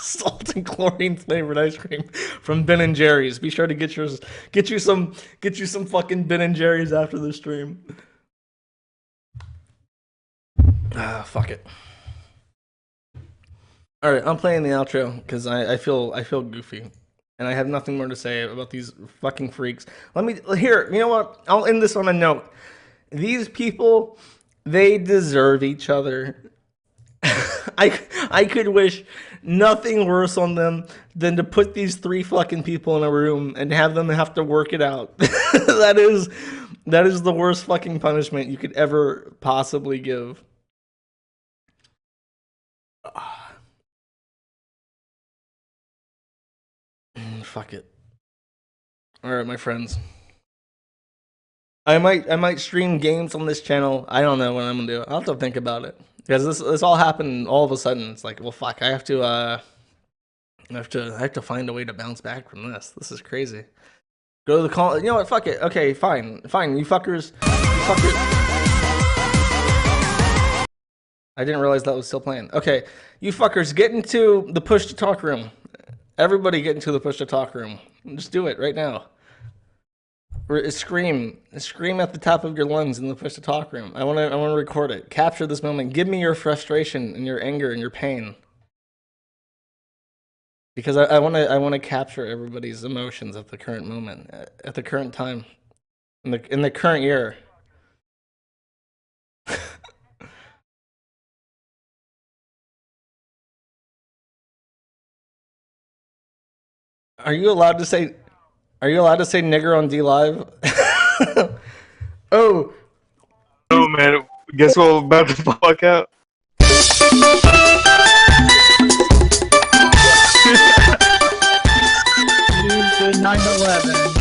A: salt and chlorine flavored ice cream from Ben & Jerry's. Be sure to get you some fucking Ben & Jerry's after the stream. Fuck it. All right, I'm playing the outro because I feel goofy, and I have nothing more to say about these fucking freaks. Here. You know what? I'll end this on a note. These people, they deserve each other. I could wish nothing worse on them than to put these 3 fucking people in a room and have them have to work it out. That is the worst fucking punishment you could ever possibly give. Fuck it. All right, my friends. I might stream games on this channel. I don't know what I'm gonna do. I'll have to think about it because this all happened all of a sudden. It's like, well, fuck. I have to find a way to bounce back from this. This is crazy. Go to the call. You know what? Fuck it. Okay, fine. You fuckers. I didn't realize that was still playing. Okay, you fuckers, get into the push to talk room. Everybody get into the push to talk room. Just do it right now. Scream at the top of your lungs in the push to talk room. I want to record it. Capture this moment. Give me your frustration and your anger and your pain. Because I want to capture everybody's emotions at the current moment, at the current time, in the current year. Are you allowed to say nigger on D Live? Oh
G: man, guess what we're about to fuck out?
I: 9/11.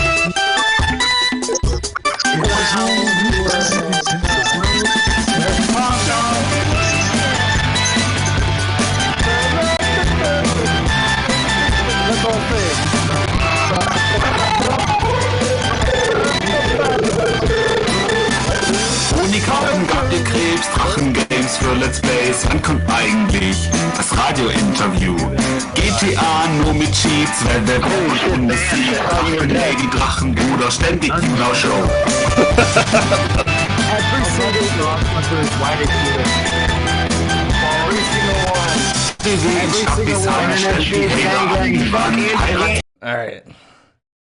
J: Unicorn gab dir Krebs, Drachengames für Let's Plays. Wann kommt eigentlich das Radio-Interview? GTA nur mit Cheats, wenn der Code unbesiegt. Drachen, Drachenbruder, ständig die Blau-Show.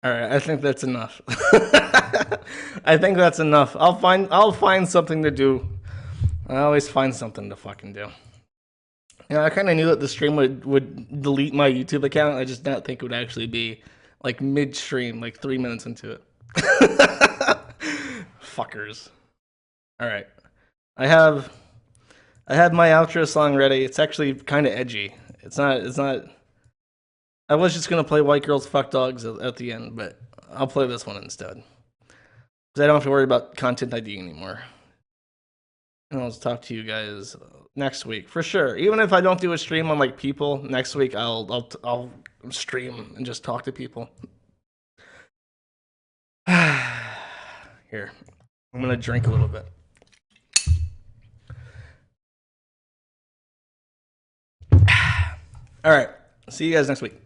A: All right, I think that's enough. I think that's enough. I'll find something to do. I always find something to fucking do. Yeah, I kind of knew that the stream would delete my YouTube account. I just didn't think it would actually be like mid-stream, like 3 minutes into it. Fuckers. All right, I have my outro song ready. It's actually kind of edgy. It's not. I was just gonna play White Girls Fuck Dogs at the end, but I'll play this one instead. Because I don't have to worry about content ID anymore. And I'll talk to you guys next week for sure. Even if I don't do a stream on like people next week, I'll stream and just talk to people. Here, I'm gonna drink a little bit. All right, see you guys next week.